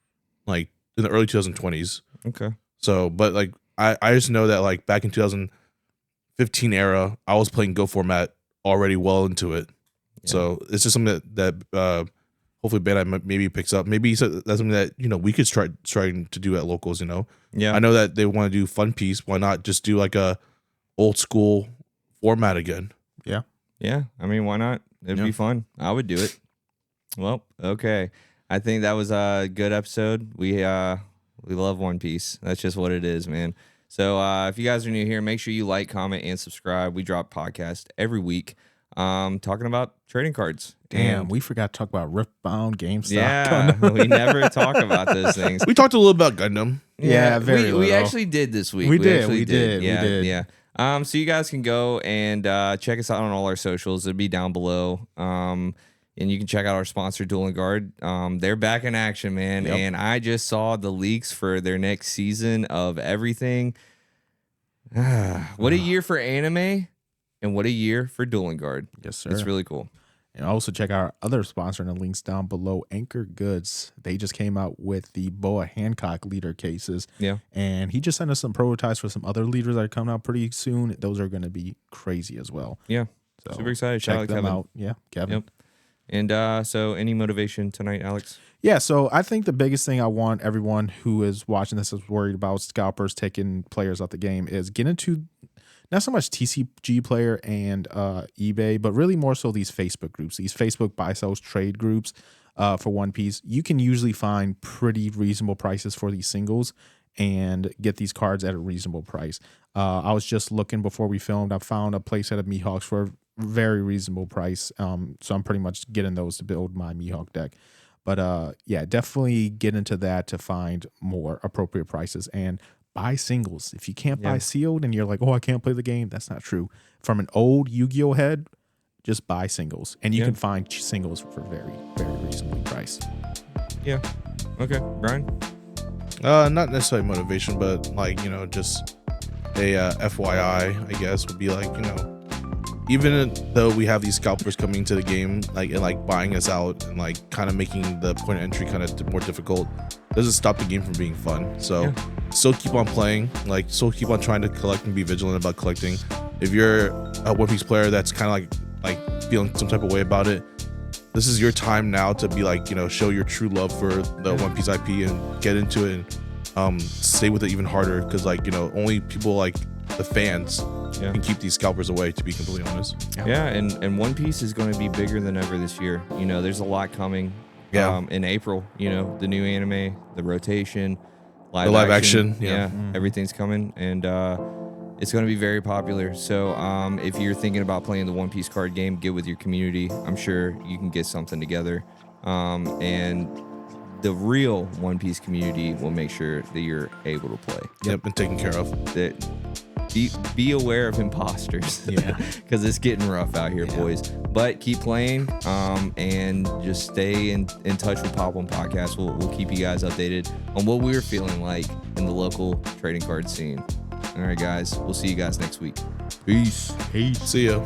in the early 2020s.
Okay.
So, but I just know that back in 2015 era, I was playing GOAT format already well into it. Yeah. So it's just something that hopefully Bandai maybe picks up. Maybe that's something that we could try to do at locals.
Yeah,
I know that they want to do Fun Piece. Why not just do a old school format again?
Yeah. I mean, why not? It'd be fun. I would do it. Well, okay. I think that was a good episode. We love One Piece. That's just what it is, man. So if you guys are new here, make sure you like, comment, and subscribe. We drop podcast every week. Talking about trading cards.
Damn, we forgot to talk about Riftbound, GameStop.
Yeah, we never talk about those things.
We talked a little about Gundam.
Yeah,
very
we
little.
actually did this week.
We did.
Yeah. So you guys can go and check us out on all our socials. It'll be down below. And you can check out our sponsor, Dueling Guard. They're back in action, man.
Yep.
And I just saw the leaks for their next season of everything. What a year for anime, and what a year for Dueling Guard.
Yes, sir.
It's really cool.
And also check out our other sponsor in the links down below, ANGKOR Goods. They just came out with the Boa Hancock leader cases.
Yeah.
And he just sent us some prototypes for some other leaders that are coming out pretty soon. Those are going to be crazy as well.
Yeah.
So
Super excited. Shout
check
out
them
Kevin.
out. Yeah, Kevin.
Yep. And so any motivation tonight, Alex?
Yeah, so I think the biggest thing I want everyone who is watching this is worried about scalpers taking players out the game is get into not so much TCG player and eBay, but really more so these Facebook groups, these Facebook buy, sells, trade groups for One Piece. You can usually find pretty reasonable prices for these singles and get these cards at a reasonable price. I was just looking before we filmed. I found a playset of Mihawks for a very reasonable price. So I'm pretty much getting those to build my Mihawk deck. But yeah, definitely get into that to find more appropriate prices and buy singles. If you can't buy sealed and you're like, oh, I can't play the game, that's not true. From an old Yu-Gi-Oh head, just buy singles. And you can find singles for very, very reasonably priced.
Yeah. Okay. Brian?
Not necessarily motivation, but like, you know, just a FYI, I guess, would be like, you know, even though we have these scalpers coming to the game, like, and like buying us out and like kind of making the point of entry kind of more difficult, doesn't stop the game from being fun. So still keep on playing, like still keep on trying to collect and be vigilant about collecting. If you're a One Piece player that's kind of like feeling some type of way about it, this is your time now to be like, you know, show your true love for the One Piece IP and get into it and stay with it even harder, because like, you know, only people like the fans can keep these scalpers away, to be completely honest.
Yeah, and One Piece is going to be bigger than ever this year. You know, there's a lot coming in April. You know, the new anime, the rotation, live action. Everything's coming, and it's going to be very popular. So if you're thinking about playing the One Piece card game, get with your community. I'm sure you can get something together. And the real One Piece community will make sure that you're able to play.
Yep, and taken care of.
Be aware of imposters, because it's getting rough out here, boys. But keep playing, and just stay in touch with Pop.1 Podcast. We'll keep you guys updated on what we're feeling like in the local trading card scene. All right, guys, we'll see you guys next week. Peace.
See ya.